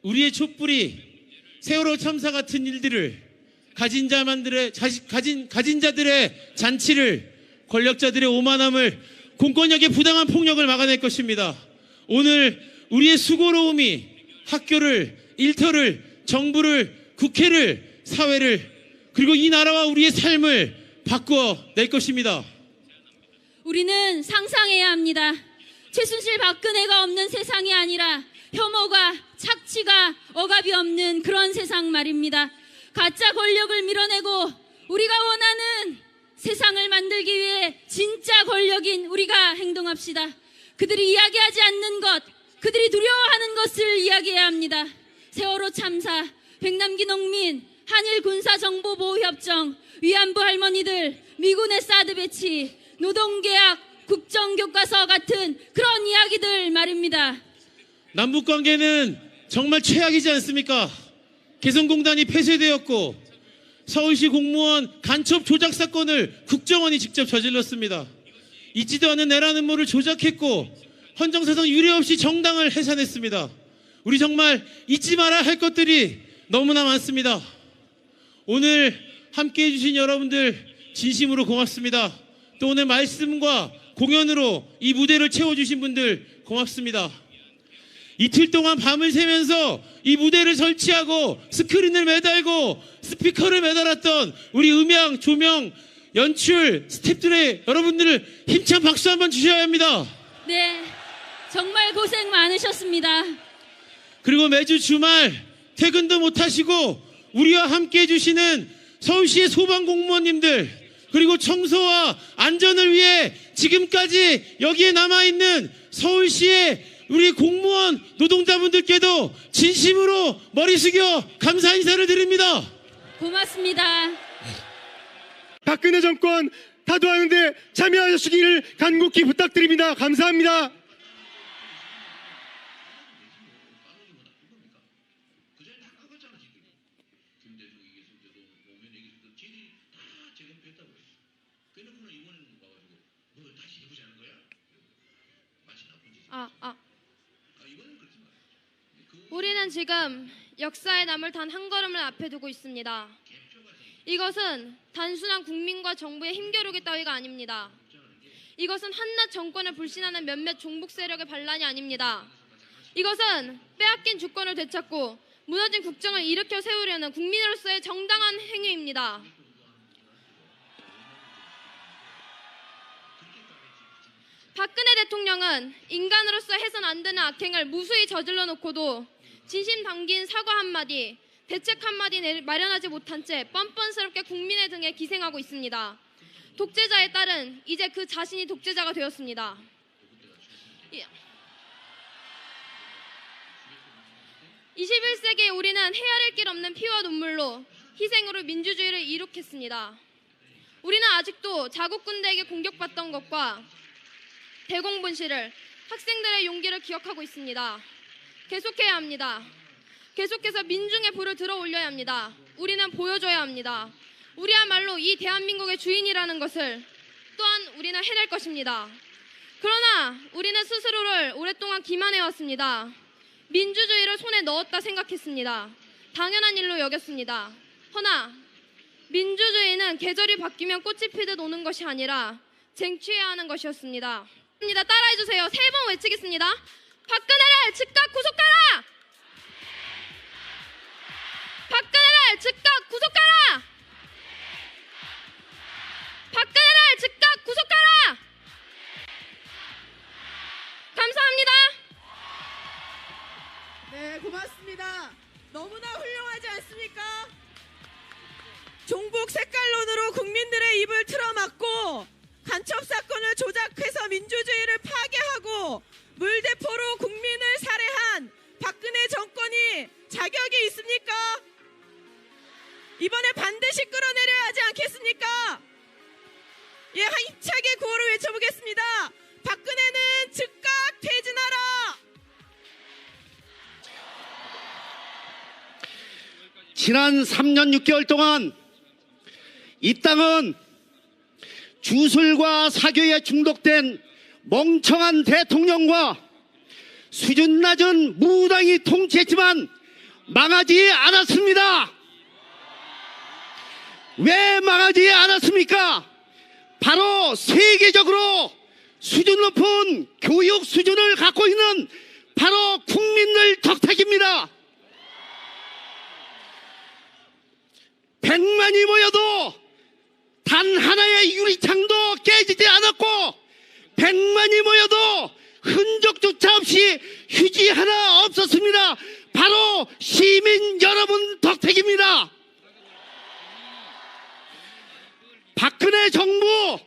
우리의 촛불이 세월호 참사 같은 일들을 가진 자들의 잔치를, 권력자들의 오만함을, 공권력의 부당한 폭력을 막아낼 것입니다. 오늘 우리의 수고로움이 학교를, 일터를, 정부를, 국회를, 사회를, 그리고 이 나라와 우리의 삶을 바꿔낼 것입니다.
우리는 상상해야 합니다. 최순실 박근혜가 없는 세상이 아니라 혐오가, 착취가, 억압이 없는 그런 세상 말입니다. 가짜 권력을 밀어내고 우리가 원하는 세상을 만들기 위해 진짜 권력인 우리가 행동합시다. 그들이 이야기하지 않는 것, 그들이 두려워하는 것을 이야기해야 합니다. 세월호 참사, 백남기 농민, 한일 군사정보보호협정, 위안부 할머니들, 미군의 사드 배치, 노동계약, 국정교과서 같은 그런 이야기들 말입니다.
남북관계는 정말 최악이지 않습니까? 개성공단이 폐쇄되었고 서울시 공무원 간첩 조작 사건을 국정원이 직접 저질렀습니다. 있지도 않은 내란 음모를 조작했고 헌정사상 유례 없이 정당을 해산했습니다. 우리 정말 잊지 말아야 할 것들이 너무나 많습니다. 오늘 함께해 주신 여러분들 진심으로 고맙습니다. 또 오늘 말씀과 공연으로 이 무대를 채워주신 분들 고맙습니다. 이틀 동안 밤을 새면서 이 무대를 설치하고 스크린을 매달고 스피커를 매달았던 우리 음향, 조명, 연출, 스태프들의 여러분들을 힘찬 박수 한번 주셔야 합니다.
네, 정말 고생 많으셨습니다.
그리고 매주 주말 퇴근도 못하시고 우리와 함께 해주시는 서울시의 소방공무원님들, 그리고 청소와 안전을 위해 지금까지 여기에 남아있는 서울시의 우리 공무원 노동자분들께도 진심으로 머리 숙여 감사 인사를 드립니다.
고맙습니다.
박근혜 정권 타도하는데 참여하시기를 간곡히 부탁드립니다. 감사합니다.
우리는 지금 역사에 남을 단 한 걸음을 앞에 두고 있습니다. 이것은 단순한 국민과 정부의 힘겨루기 따위가 아닙니다. 이것은 한낱 정권을 불신하는 몇몇 종북 세력의 반란이 아닙니다. 이것은 빼앗긴 주권을 되찾고 무너진 국정을 일으켜 세우려는 국민으로서의 정당한 행위입니다. 박근혜 대통령은 인간으로서 해선 안 되는 악행을 무수히 저질러 놓고도 진심 담긴 사과 한마디, 대책 한마디 마련하지 못한 채 뻔뻔스럽게 국민의 등에 기생하고 있습니다. 독재자의 딸은 이제 그 자신이 독재자가 되었습니다. 21세기에 우리는 헤아릴 길 없는 피와 눈물로 희생으로 민주주의를 이룩했습니다. 우리는 아직도 자국 군대에게 공격받던 것과 대공분실을, 학생들의 용기를 기억하고 있습니다. 계속해야 합니다. 계속해서 민중의 불을 들어 올려야 합니다. 우리는 보여줘야 합니다. 우리야말로 이 대한민국의 주인이라는 것을 또한 우리는 해낼 것입니다. 그러나 우리는 스스로를 오랫동안 기만해왔습니다. 민주주의를 손에 넣었다 생각했습니다. 당연한 일로 여겼습니다. 허나 민주주의는 계절이 바뀌면 꽃이 피듯 오는 것이 아니라 쟁취해야 하는 것이었습니다. 따라해주세요. 3번 외치겠습니다. 박근혜를 즉각 구속하라! 박근혜를 즉각 구속하라! 박근혜를 즉각 구속하라! 감사합니다.
네, 고맙습니다. 너무나 훌륭하지 않습니까? 종북 색깔론으로 국민들의 입을 틀어막고 간첩 사건을 조작해서 민주주의를 파괴하고 물대포로 국민을 살해한 박근혜 정권이 자격이 있습니까? 이번에 반드시 끌어내려야 하지 않겠습니까? 예, 힘차게 구호를 외쳐보겠습니다. 박근혜는 즉각 퇴진하라!
지난 3년 6개월 동안 이 땅은 주술과 사교에 중독된 멍청한 대통령과 수준 낮은 무당이 통치했지만 망하지 않았습니다. 왜 망하지 않았습니까? 바로 세계적으로 수준 높은 교육 수준을 갖고 있는 바로 국민들 덕택입니다. 100만이 모여도 단 하나의 유리창도 깨지지 않았고 100만이 모여도 흔적조차 없이 휴지 하나 없었습니다. 바로 시민 여러분 덕택입니다. 박근혜 정부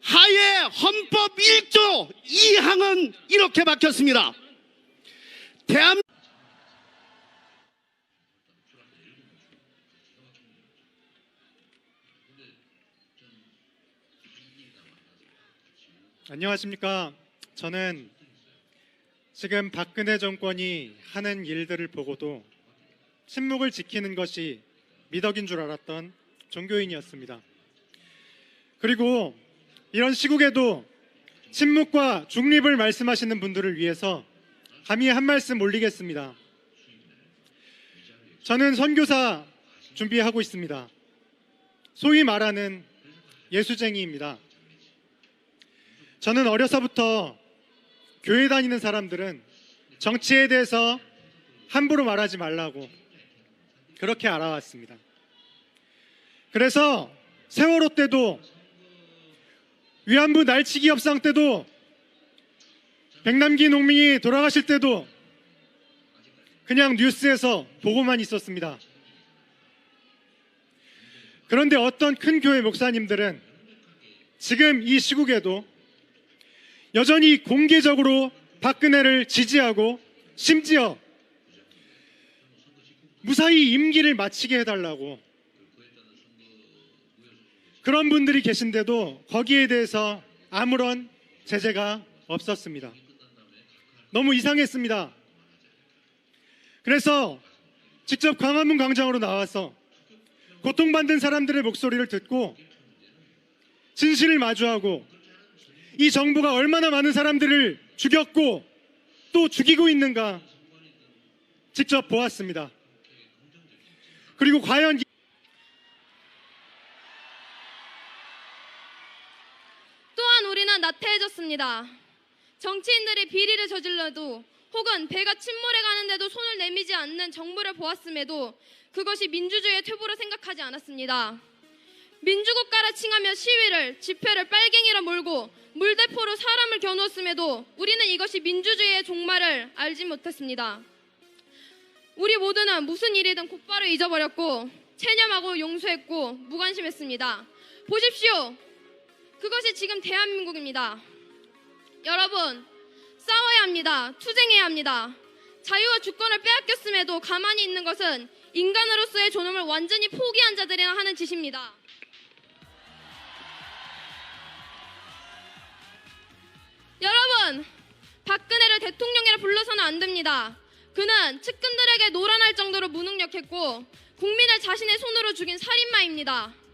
하에 헌법 1조 2항은 이렇게 박혔습니다.
안녕하십니까. 저는 지금 박근혜 정권이 하는 일들을 보고도 침묵을 지키는 것이 미덕인 줄 알았던 종교인이었습니다. 그리고 이런 시국에도 침묵과 중립을 말씀하시는 분들을 위해서 감히 한 말씀 올리겠습니다. 저는 선교사 준비하고 있습니다. 소위 말하는 예수쟁이입니다. 저는 어려서부터 교회 다니는 사람들은 정치에 대해서 함부로 말하지 말라고 그렇게 알아왔습니다. 그래서 세월호 때도 위안부 날치기 협상 때도 백남기 농민이 돌아가실 때도 그냥 뉴스에서 보고만 있었습니다. 그런데 어떤 큰 교회 목사님들은 지금 이 시국에도 여전히 공개적으로 박근혜를 지지하고 심지어 무사히 임기를 마치게 해달라고 그런 분들이 계신데도 거기에 대해서 아무런 제재가 없었습니다. 너무 이상했습니다. 그래서 직접 광화문 광장으로 나와서 고통받는 사람들의 목소리를 듣고 진실을 마주하고 이 정부가 얼마나 많은 사람들을 죽였고 또 죽이고 있는가 직접 보았습니다. 그리고 과연
나태해졌습니다. 정치인들이 비리를 저질러도 혹은 배가 침몰해 가는데도 손을 내미지 않는 정부를 보았음에도 그것이 민주주의의 퇴보로 생각하지 않았습니다. 민주국가라 칭하며 시위를, 집회를 빨갱이로 몰고 물대포로 사람을 겨누었음에도 우리는 이것이 민주주의의 종말을 알지 못했습니다. 우리 모두는 무슨 일이든 곧바로 잊어버렸고 체념하고 용서했고 무관심했습니다. 보십시오. 그것이 지금 대한민국입니다. 여러분, 싸워야 합니다. 투쟁해야 합니다. 자유와 주권을 빼앗겼음에도 가만히 있는 것은 인간으로서의 존엄을 완전히 포기한 자들이나 하는 짓입니다. 여러분, 박근혜를 대통령이라 불러서는 안 됩니다. 그는 측근들에게 노란할 정도로 무능력했고 국민을 자신의 손으로 죽인 살인마입니다.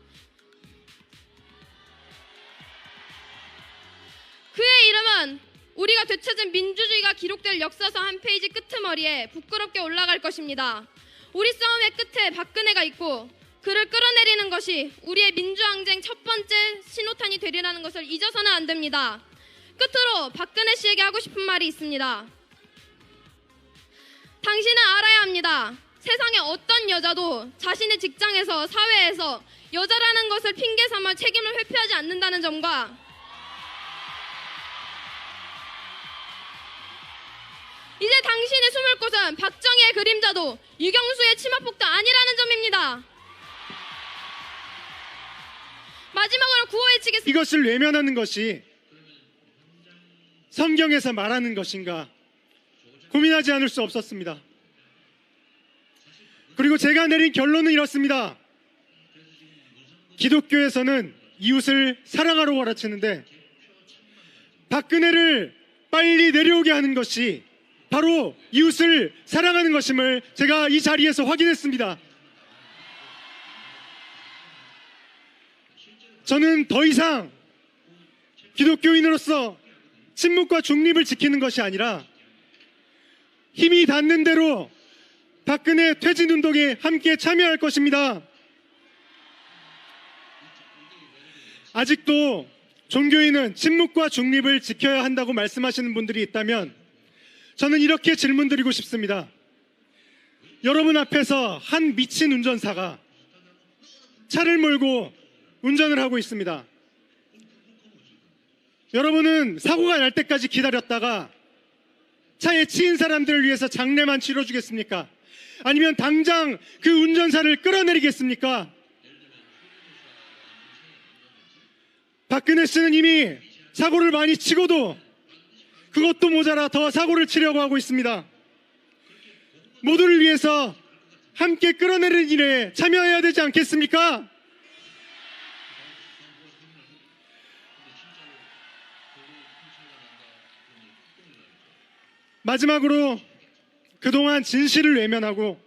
그의 이름은 우리가 되찾은 민주주의가 기록될 역사서 한 페이지 끄트머리에 부끄럽게 올라갈 것입니다. 우리 싸움의 끝에 박근혜가 있고 그를 끌어내리는 것이 우리의 민주항쟁 첫 번째 신호탄이 되리라는 것을 잊어서는 안 됩니다. 끝으로 박근혜 씨에게 하고 싶은 말이 있습니다. 당신은 알아야 합니다. 세상의 어떤 여자도 자신의 직장에서 사회에서 여자라는 것을 핑계 삼아 책임을 회피하지 않는다는 점과 이제 당신의 숨을 곳은 박정희의 그림자도 유경수의 치마폭도 아니라는 점입니다. 마지막으로 구호 외치겠습니다.
이것을 외면하는 것이 성경에서 말하는 것인가 고민하지 않을 수 없었습니다. 그리고 제가 내린 결론은 이렇습니다. 기독교에서는 이웃을 사랑하라고 가르치는데 박근혜를 빨리 내려오게 하는 것이 바로 이웃을 사랑하는 것임을 제가 이 자리에서 확인했습니다. 저는 더 이상 기독교인으로서 침묵과 중립을 지키는 것이 아니라 힘이 닿는 대로 박근혜 퇴진운동에 함께 참여할 것입니다. 아직도 종교인은 침묵과 중립을 지켜야 한다고 말씀하시는 분들이 있다면 저는 이렇게 질문드리고 싶습니다. 여러분 앞에서 한 미친 운전사가 차를 몰고 운전을 하고 있습니다. 여러분은 사고가 날 때까지 기다렸다가 차에 치인 사람들을 위해서 장례만 치러주겠습니까? 아니면 당장 그 운전사를 끌어내리겠습니까? 박근혜 씨는 이미 사고를 많이 치고도 그것도 모자라 더 사고를 치려고 하고 있습니다. 모두를 위해서 함께 끌어내리는 일에 참여해야 되지 않겠습니까? 마지막으로 그동안 진실을 외면하고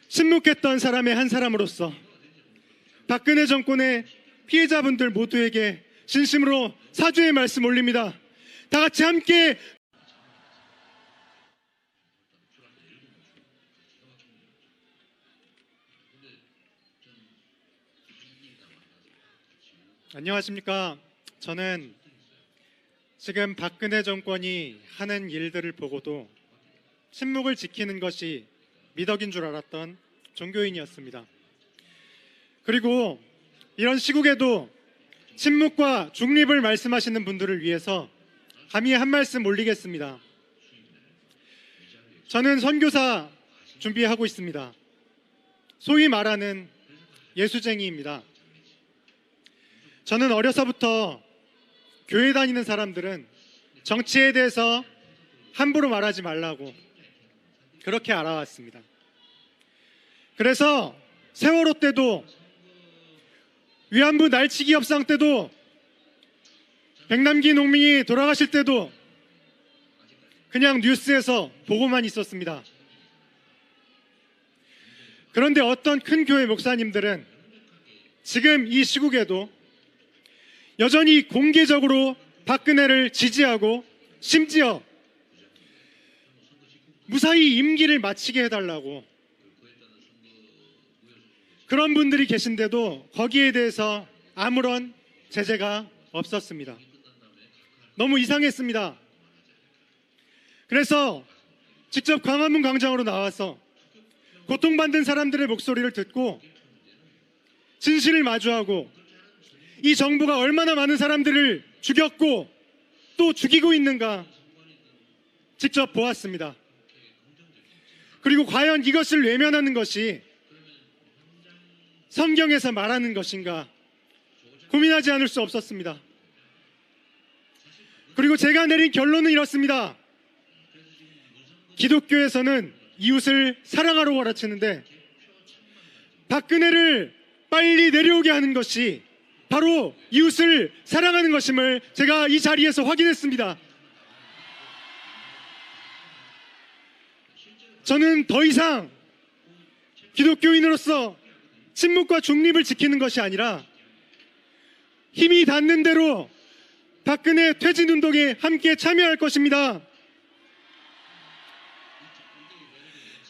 침묵했던 사람의 한 사람으로서 박근혜 정권의 피해자분들 모두에게 진심으로 사죄의 말씀 올립니다. 다 같이 함께 안녕하십니까. 저는 지금 박근혜 정권이 하는 일들을 보고도 침묵을 지키는 것이 미덕인 줄 알았던 종교인이었습니다. 그리고 이런 시국에도 침묵과 중립을 말씀하시는 분들을 위해서 감히 한 말씀 올리겠습니다. 저는 선교사 준비하고 있습니다. 소위 말하는 예수쟁이입니다. 저는 어려서부터 교회 다니는 사람들은 정치에 대해서 함부로 말하지 말라고 그렇게 알아왔습니다. 그래서 세월호 때도 위안부 날치기 협상 때도 백남기 농민이 돌아가실 때도 그냥 뉴스에서 보고만 있었습니다. 그런데 어떤 큰 교회 목사님들은 지금 이 시국에도 여전히 공개적으로 박근혜를 지지하고 심지어 무사히 임기를 마치게 해달라고 그런 분들이 계신데도 거기에 대해서 아무런 제재가 없었습니다. 너무 이상했습니다. 그래서 직접 광화문 광장으로 나와서 고통받는 사람들의 목소리를 듣고 진실을 마주하고 이 정부가 얼마나 많은 사람들을 죽였고 또 죽이고 있는가 직접 보았습니다. 그리고 과연 이것을 외면하는 것이 성경에서 말하는 것인가 고민하지 않을 수 없었습니다. 그리고 제가 내린 결론은 이렇습니다. 기독교에서는 이웃을 사랑하라고 가르치는데 박근혜를 빨리 내려오게 하는 것이 바로 이웃을 사랑하는 것임을 제가 이 자리에서 확인했습니다. 저는 더 이상 기독교인으로서 침묵과 중립을 지키는 것이 아니라 힘이 닿는 대로 박근혜 퇴진운동에 함께 참여할 것입니다.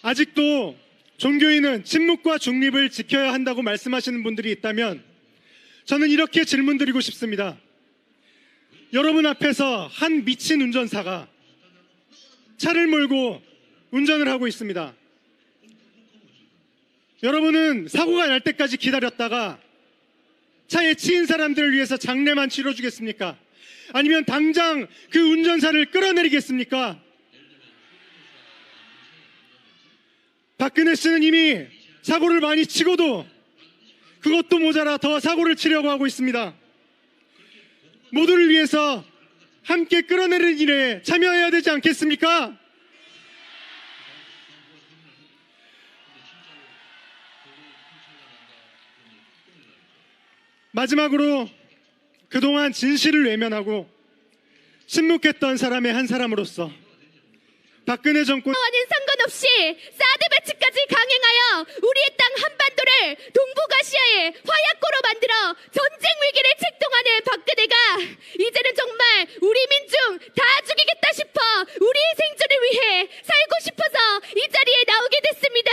아직도 종교인은 침묵과 중립을 지켜야 한다고 말씀하시는 분들이 있다면 저는 이렇게 질문드리고 싶습니다. 여러분 앞에서 한 미친 운전사가 차를 몰고 운전을 하고 있습니다. 여러분은 사고가 날 때까지 기다렸다가 차에 치인 사람들을 위해서 장례만 치러주겠습니까? 아니면 당장 그 운전사를 끌어내리겠습니까? 박근혜 씨는 이미 사고를 많이 치고도 그것도 모자라 더 사고를 치려고 하고 있습니다. 모두를 위해서 함께 끌어내리는 일에 참여해야 되지 않겠습니까? 마지막으로 그동안 진실을 외면하고 침묵했던 사람의 한 사람으로서 박근혜 정권
와는 상관없이 사드 배치까지 강행하여 우리의 땅 한반도를 동북아시아의 화약고로 만들어 전쟁 위기를 책동하는 박근혜가 이제는 정말 우리 민중 다 죽이겠다 싶어 우리의 생존을 위해 살고 싶어서 이 자리에 나오게 됐습니다.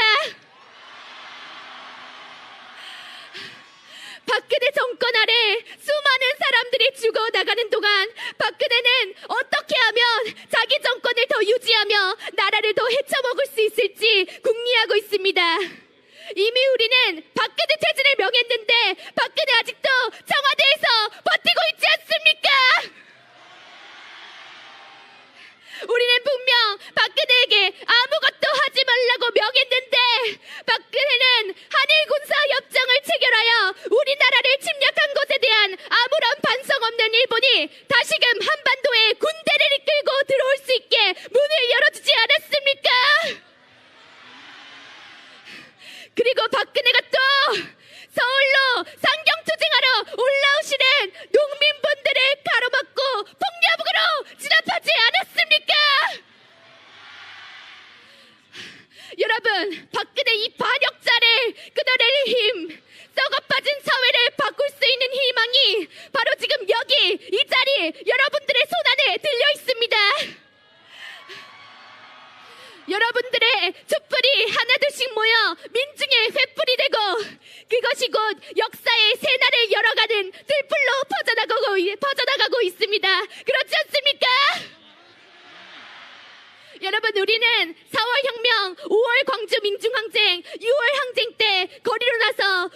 박근혜 정권 아래 수많은 사람들이 죽어나가는 동안 박근혜는 어떻게 하면 자기 정권을 더 유지하며 나라를 더 헤쳐먹을 수 있을지 궁리하고 있습니다. 이미 우리는 박근혜 퇴진을 명했는데 박근혜 아직도 청와대에서 버티고 있지 않습니까? 우리는 분명 박근혜에게 아무것도 하지 말라고 명했는데 박근혜는 한일 군사 협정을 체결하여 우리나라를 침략한 것에 대한 아무런 반성 없는 일본이 다시금 한반도에 군대를 이끌고 들어올 수 있게 문을 열어주지 않았습니까? 그리고 박근혜가 또 서울로 상경투쟁하러 올라오시는 농민분들을 가로막고 폭력으로 진압하지 않았습니까? 여러분, 박근혜 이 반역자를 끊어낼 힘, 썩어빠진 사회를 바꿀 수 있는 희망이 바로 지금 여기 이 자리 여러분들의 손 안에 들려 있습니다. 여러분들의 촛불이 하나둘씩 모여 민중의 횃불이 되고 그것이 곧 역사의 새날을 열어가는 들불로 퍼져나가고 있습니다. 그렇지 않습니까? 여러분, 우리는 4월 혁명, 5월 광주 민중항쟁, 6월 항쟁 때 거리로 나서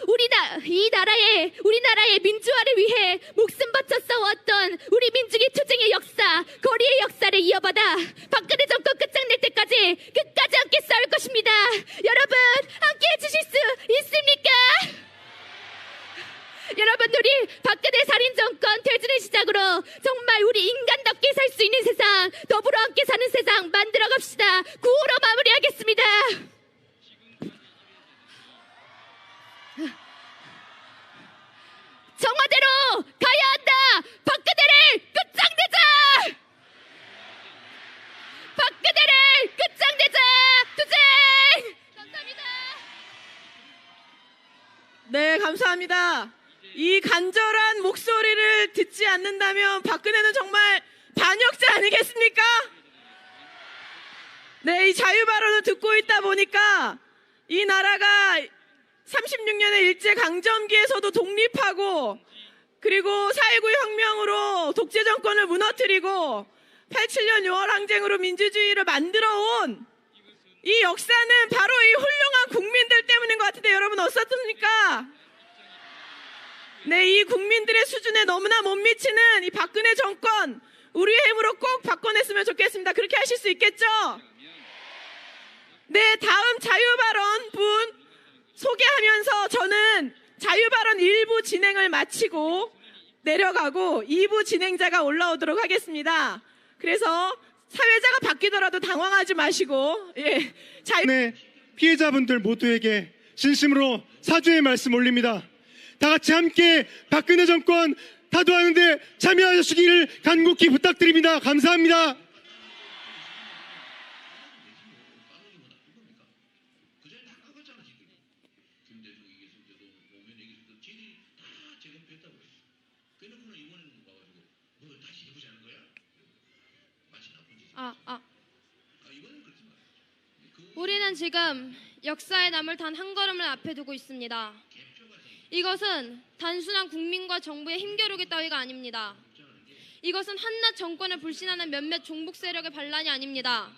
우리나라의 민주화를 위해 목숨 바쳐 싸워왔던 우리 민중의 투쟁의 역사, 거리의 역사를 이어받아 박근혜 정권 끝장낼 때까지 끝까지 함께 싸울 것입니다. 여러분, 함께 해주실 수 있습니까? 여러분, 우리 박근혜 살인정권 퇴진을 시작으로 정말 우리 인간답게 살 수 있는 세상, 더불어 함께 사는 세상 만들어 갑시다. 구호로 마무리하겠습니다. 청와대로 가야 한다. 박근혜를 끝장내자. 박근혜를 끝장내자. 투쟁. 감사합니다.
네, 감사합니다. 이 간절한 목소리를 듣지 않는다면 박근혜는 정말 반역자 아니겠습니까? 네, 이 자유발언을 듣고 있다 보니까 이 나라가 36년의 일제강점기에서도 독립하고 그리고 4.19 혁명으로 독재 정권을 무너뜨리고 87년 6월 항쟁으로 민주주의를 만들어온 이 역사는 바로 이 훌륭한 국민들 때문인 것 같은데 여러분 어떻습니까? 네, 이 국민들의 수준에 너무나 못 미치는 이 박근혜 정권 우리의 힘으로 꼭 바꿔냈으면 좋겠습니다. 그렇게 하실 수 있겠죠? 네, 다음 자유발언 분 소개하면서 저는 자유발언 1부 진행을 마치고 내려가고 2부 진행자가 올라오도록 하겠습니다. 그래서 사회자가 바뀌더라도 당황하지 마시고
네, 피해자분들 모두에게 진심으로 사죄의 말씀 올립니다. 다 같이 함께 박근혜 정권 타도하는 데 참여하시기를 간곡히 부탁드립니다. 감사합니다.
우리는 지금 역사에 남을 단 한 걸음을 앞에 두고 있습니다. 이것은 단순한 국민과 정부의 힘겨루기 따위가 아닙니다. 이것은 한낱 정권을 불신하는 몇몇 종북 세력의 반란이 아닙니다.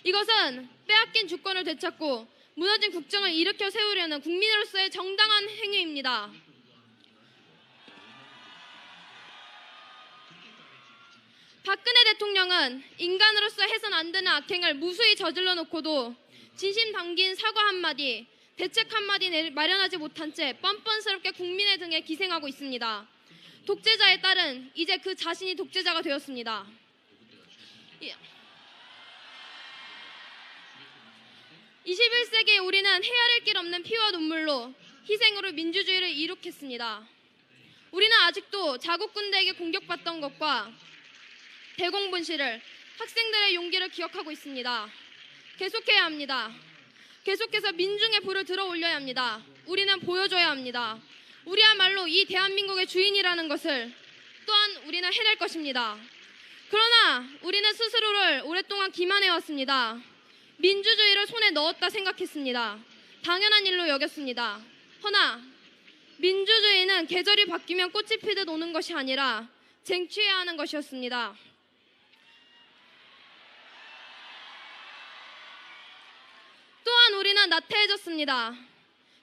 이것은 빼앗긴 주권을 되찾고 무너진 국정을 일으켜 세우려는 국민으로서의 정당한 행위입니다. 박근혜 대통령은 인간으로서 해선 안 되는 악행을 무수히 저질러 놓고도 진심 담긴 사과 한마디, 대책 한마디 마련하지 못한 채 뻔뻔스럽게 국민의 등에 기생하고 있습니다. 독재자의 딸은 이제 그 자신이 독재자가 되었습니다. 21세기에 우리는 헤아릴 길 없는 피와 눈물로 희생으로 민주주의를 이룩했습니다. 우리는 아직도 자국 군대에게 공격받던 것과 대공분실을, 학생들의 용기를 기억하고 있습니다. 계속해야 합니다. 계속해서 민중의 불을 들어 올려야 합니다. 우리는 보여줘야 합니다. 우리야말로 이 대한민국의 주인이라는 것을 또한 우리는 해낼 것입니다. 그러나 우리는 스스로를 오랫동안 기만해왔습니다. 민주주의를 손에 넣었다 생각했습니다. 당연한 일로 여겼습니다. 허나 민주주의는 계절이 바뀌면 꽃이 피듯 오는 것이 아니라 쟁취해야 하는 것이었습니다. 또한 우리는 나태해졌습니다.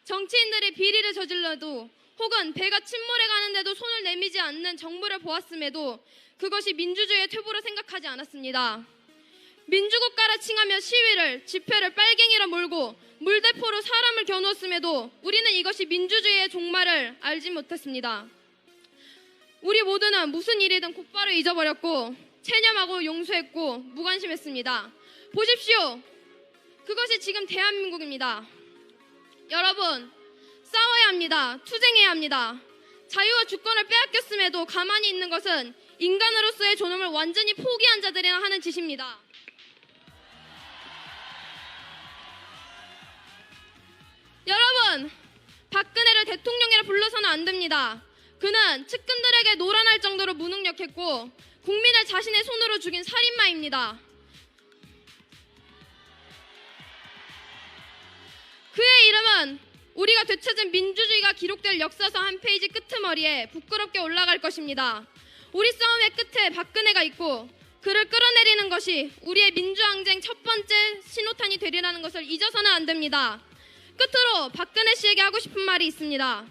정치인들이 비리를 저질러도 혹은 배가 침몰해 가는데도 손을 내미지 않는 정부를 보았음에도 그것이 민주주의의 퇴보로 생각하지 않았습니다. 민주국가라 칭하며 시위를, 집회를 빨갱이로 몰고 물대포로 사람을 겨누었음에도 우리는 이것이 민주주의의 종말을 알지 못했습니다. 우리 모두는 무슨 일이든 곧바로 잊어버렸고 체념하고 용서했고 무관심했습니다. 보십시오. 그것이 지금 대한민국입니다. 여러분, 싸워야 합니다. 투쟁해야 합니다. 자유와 주권을 빼앗겼음에도 가만히 있는 것은 인간으로서의 존엄을 완전히 포기한 자들이나 하는 짓입니다. 여러분, 박근혜를 대통령이라 불러서는 안 됩니다. 그는 측근들에게 노란할 정도로 무능력했고 국민을 자신의 손으로 죽인 살인마입니다. 그의 이름은 우리가 되찾은 민주주의가 기록될 역사서 한 페이지 끄트머리에 부끄럽게 올라갈 것입니다. 우리 싸움의 끝에 박근혜가 있고 그를 끌어내리는 것이 우리의 민주항쟁 첫 번째 신호탄이 되리라는 것을 잊어서는 안 됩니다. 끝으로 박근혜 씨에게 하고 싶은 말이 있습니다.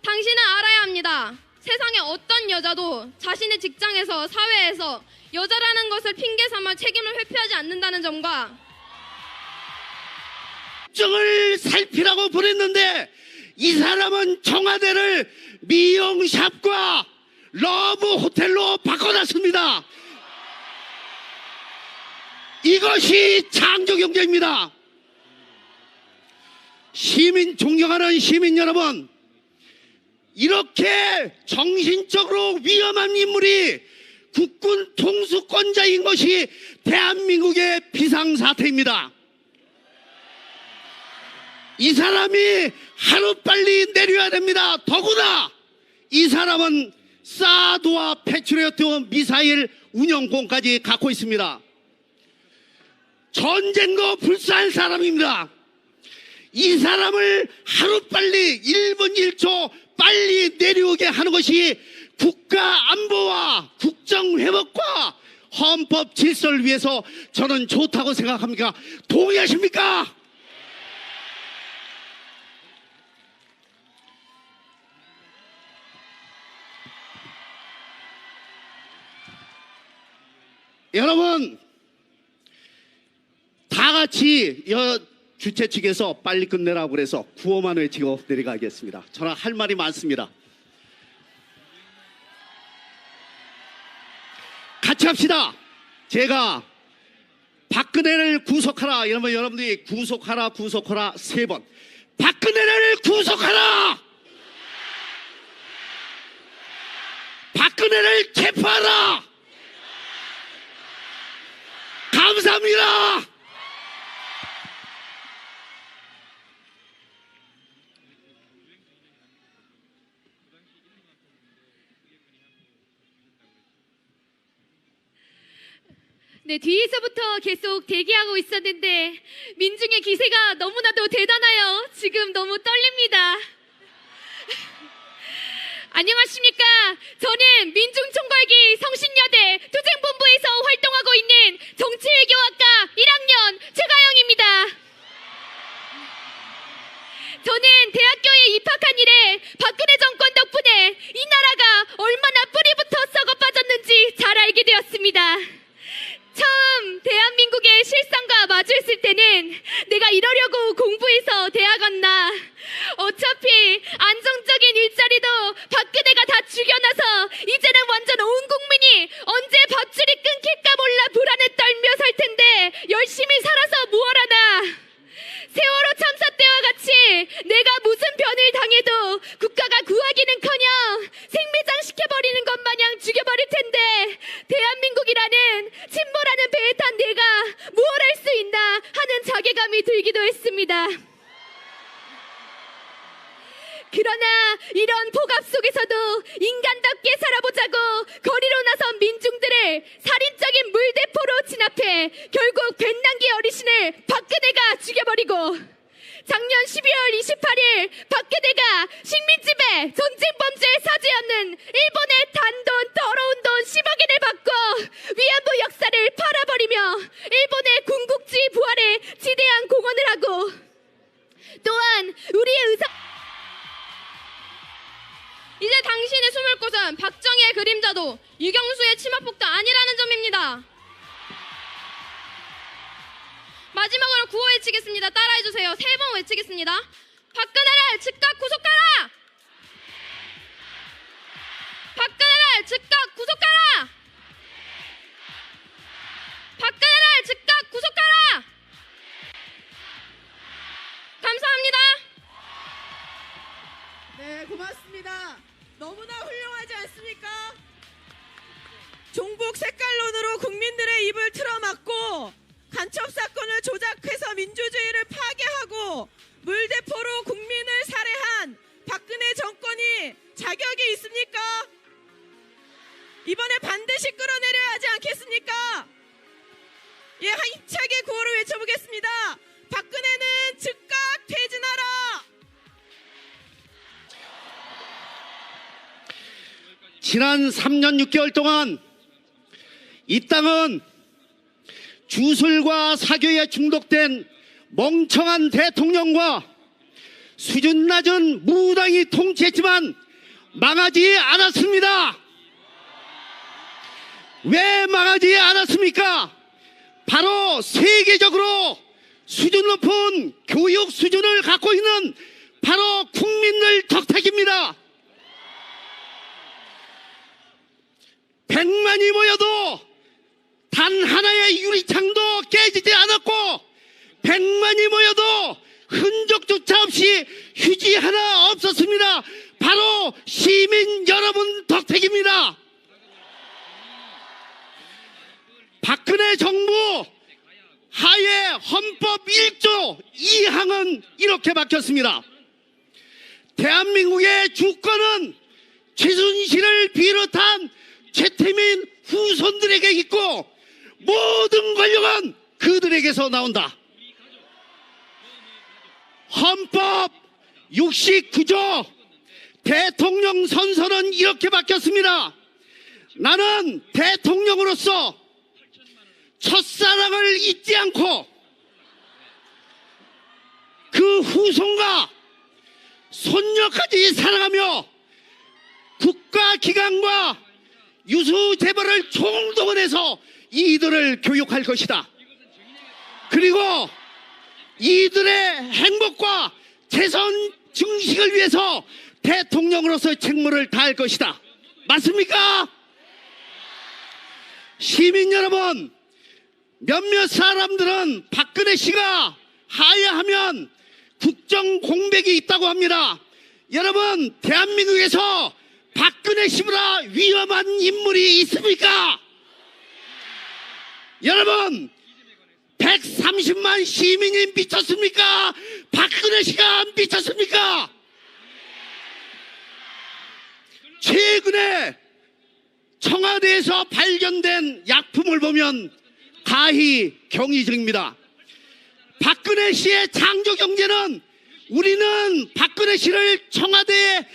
당신은 알아야 합니다. 세상에 어떤 여자도 자신의 직장에서, 사회에서 여자라는 것을 핑계 삼아 책임을 회피하지 않는다는 점과
국정을 살피라고 보냈는데 이 사람은 청와대를 미용샵과 러브 호텔로 바꿔놨습니다. 이것이 창조경제입니다. 존경하는 시민 여러분, 이렇게 정신적으로 위험한 인물이 국군 통수권자인 것이 대한민국의 비상사태입니다. 이 사람이 하루빨리 내려야 됩니다. 더구나 이 사람은 사드와 패트리어트 미사일 운영권까지 갖고 있습니다. 전쟁도 불사할 사람입니다. 이 사람을 하루빨리 1분 1초 빨리 내려오게 하는 것이 국가 안보와 국정 회복과 헌법 질서를 위해서 저는 좋다고 생각합니다. 동의하십니까? 여러분, 다 같이 주최 측에서 빨리 끝내라고 그래서 구호만 외치고 내려가겠습니다. 저는 할 말이 많습니다. 같이 합시다. 제가 박근혜를 구속하라 이러면 여러분들이 구속하라 3번. 박근혜를 구속하라. 박근혜를 체포하라. 감사합니다.
네, 뒤에서부터 계속 대기하고 있었는데 민중의 기세가 너무나도 대단해요. 지금 너무 떨립니다. 안녕하십니까. 저는 민중총궐기 성신여대 투쟁본부에서 활동하고 있는 정치외교학과 1학년 최가영입니다. 저는 대학교에 입학한 이래 박근혜 정권 덕분에 이 나라가 얼마나 뿌리부터 썩어 빠졌는지 잘 알게 되었습니다. 처음 대한민국의 실상과 마주했을 때는 내가 이러려고 공부해서 대학 왔나, 어차피 안정적인 일자리도 박근혜가 다 죽여놔서 이제는 완전 온 국민이 언제 밧줄이 끊길까 몰라 불안에 떨며 살 텐데 열심히 살아서 무엇하나. 세월호 참사 때와 같이 내가 무슨 변을 당해도 국가가 구하기는커녕 생매장시켜버리는 것 마냥 죽여버릴 텐데 대한민국이라는 침몰하는 배에 탄 내가 무엇 할 수 있나 하는 자괴감이 들기도 했습니다. 그러나 이런 폭압 속에서도 인간답게 살아보자고 거리로 나선 민중들을 살인적인 물대포로 진압해 결국 뱃난기 어르신을 박근혜가 죽여버리고, 작년 12월 28일 박근혜가 식민지배 전쟁범죄의 사죄 없는 일본의 단돈 더러운 돈 10억엔을 받고 위안부 역사를 팔아버리며 일본의 군국주의 부활에 지대한 공헌을 하고, 또한 우리의
이제 당신의 숨을 곳은 박정희의 그림자도 유경수의 치마폭도 아니라는 점입니다. 마지막으로 구호 외치겠습니다. 따라해주세요. 3번 외치겠습니다. 박근혜를 즉각 구속하라! 박근혜를 즉각 구속하라! 박근혜를 즉각 구속하라! 감사합니다.
네, 고맙습니다. 너무나 훌륭하지 않습니까? 종북 색깔론으로 국민들의 입을 틀어막고 간첩 사건을 조작해서 민주주의를 파괴하고 물대포로 국민을 살해한 박근혜 정권이 자격이 있습니까? 이번에 반드시 끌어내려야 하지 않겠습니까? 예, 힘차게 구호를 외쳐보겠습니다. 박근혜는 즉각 퇴진하라!
지난 3년 6개월 동안 이 땅은 주술과 사교에 중독된 멍청한 대통령과 수준 낮은 무당이 통치했지만 망하지 않았습니다. 왜 망하지 않았습니까? 바로 세계적으로 수준 높은 교육 수준을 갖고 있는 바로 국민들 덕택입니다. 100만이 모여도 단 하나의 유리창도 깨지지 않았고 100만이 모여도 흔적조차 없이 휴지 하나 없었습니다. 바로 시민 여러분 덕택입니다. 박근혜 정부 하에 헌법 1조 2항은 이렇게 박혔습니다. 대한민국의 주권은 최순실을 비롯한 최태민 후손들에게 있고 모든 권력은 그들에게서 나온다. 헌법 69조 대통령 선서는 이렇게 바뀌었습니다. 나는 대통령으로서 첫사랑을 잊지 않고 그 후손과 손녀까지 사랑하며 국가기관과 유수재벌을 총동원해서 이들을 교육할 것이다. 그리고 이들의 행복과 재선 증식을 위해서 대통령으로서의 책무를 다할 것이다. 맞습니까? 시민 여러분, 몇몇 사람들은 박근혜 씨가 하야하면 국정 공백이 있다고 합니다. 여러분, 대한민국에서 박근혜 씨보다 위험한 인물이 있습니까? 여러분, 130만 시민이 미쳤습니까? 박근혜 씨가 미쳤습니까? 최근에 청와대에서 발견된 약품을 보면 가히 경이적입니다. 박근혜 씨의 창조 경제는 우리는 박근혜 씨를 청와대에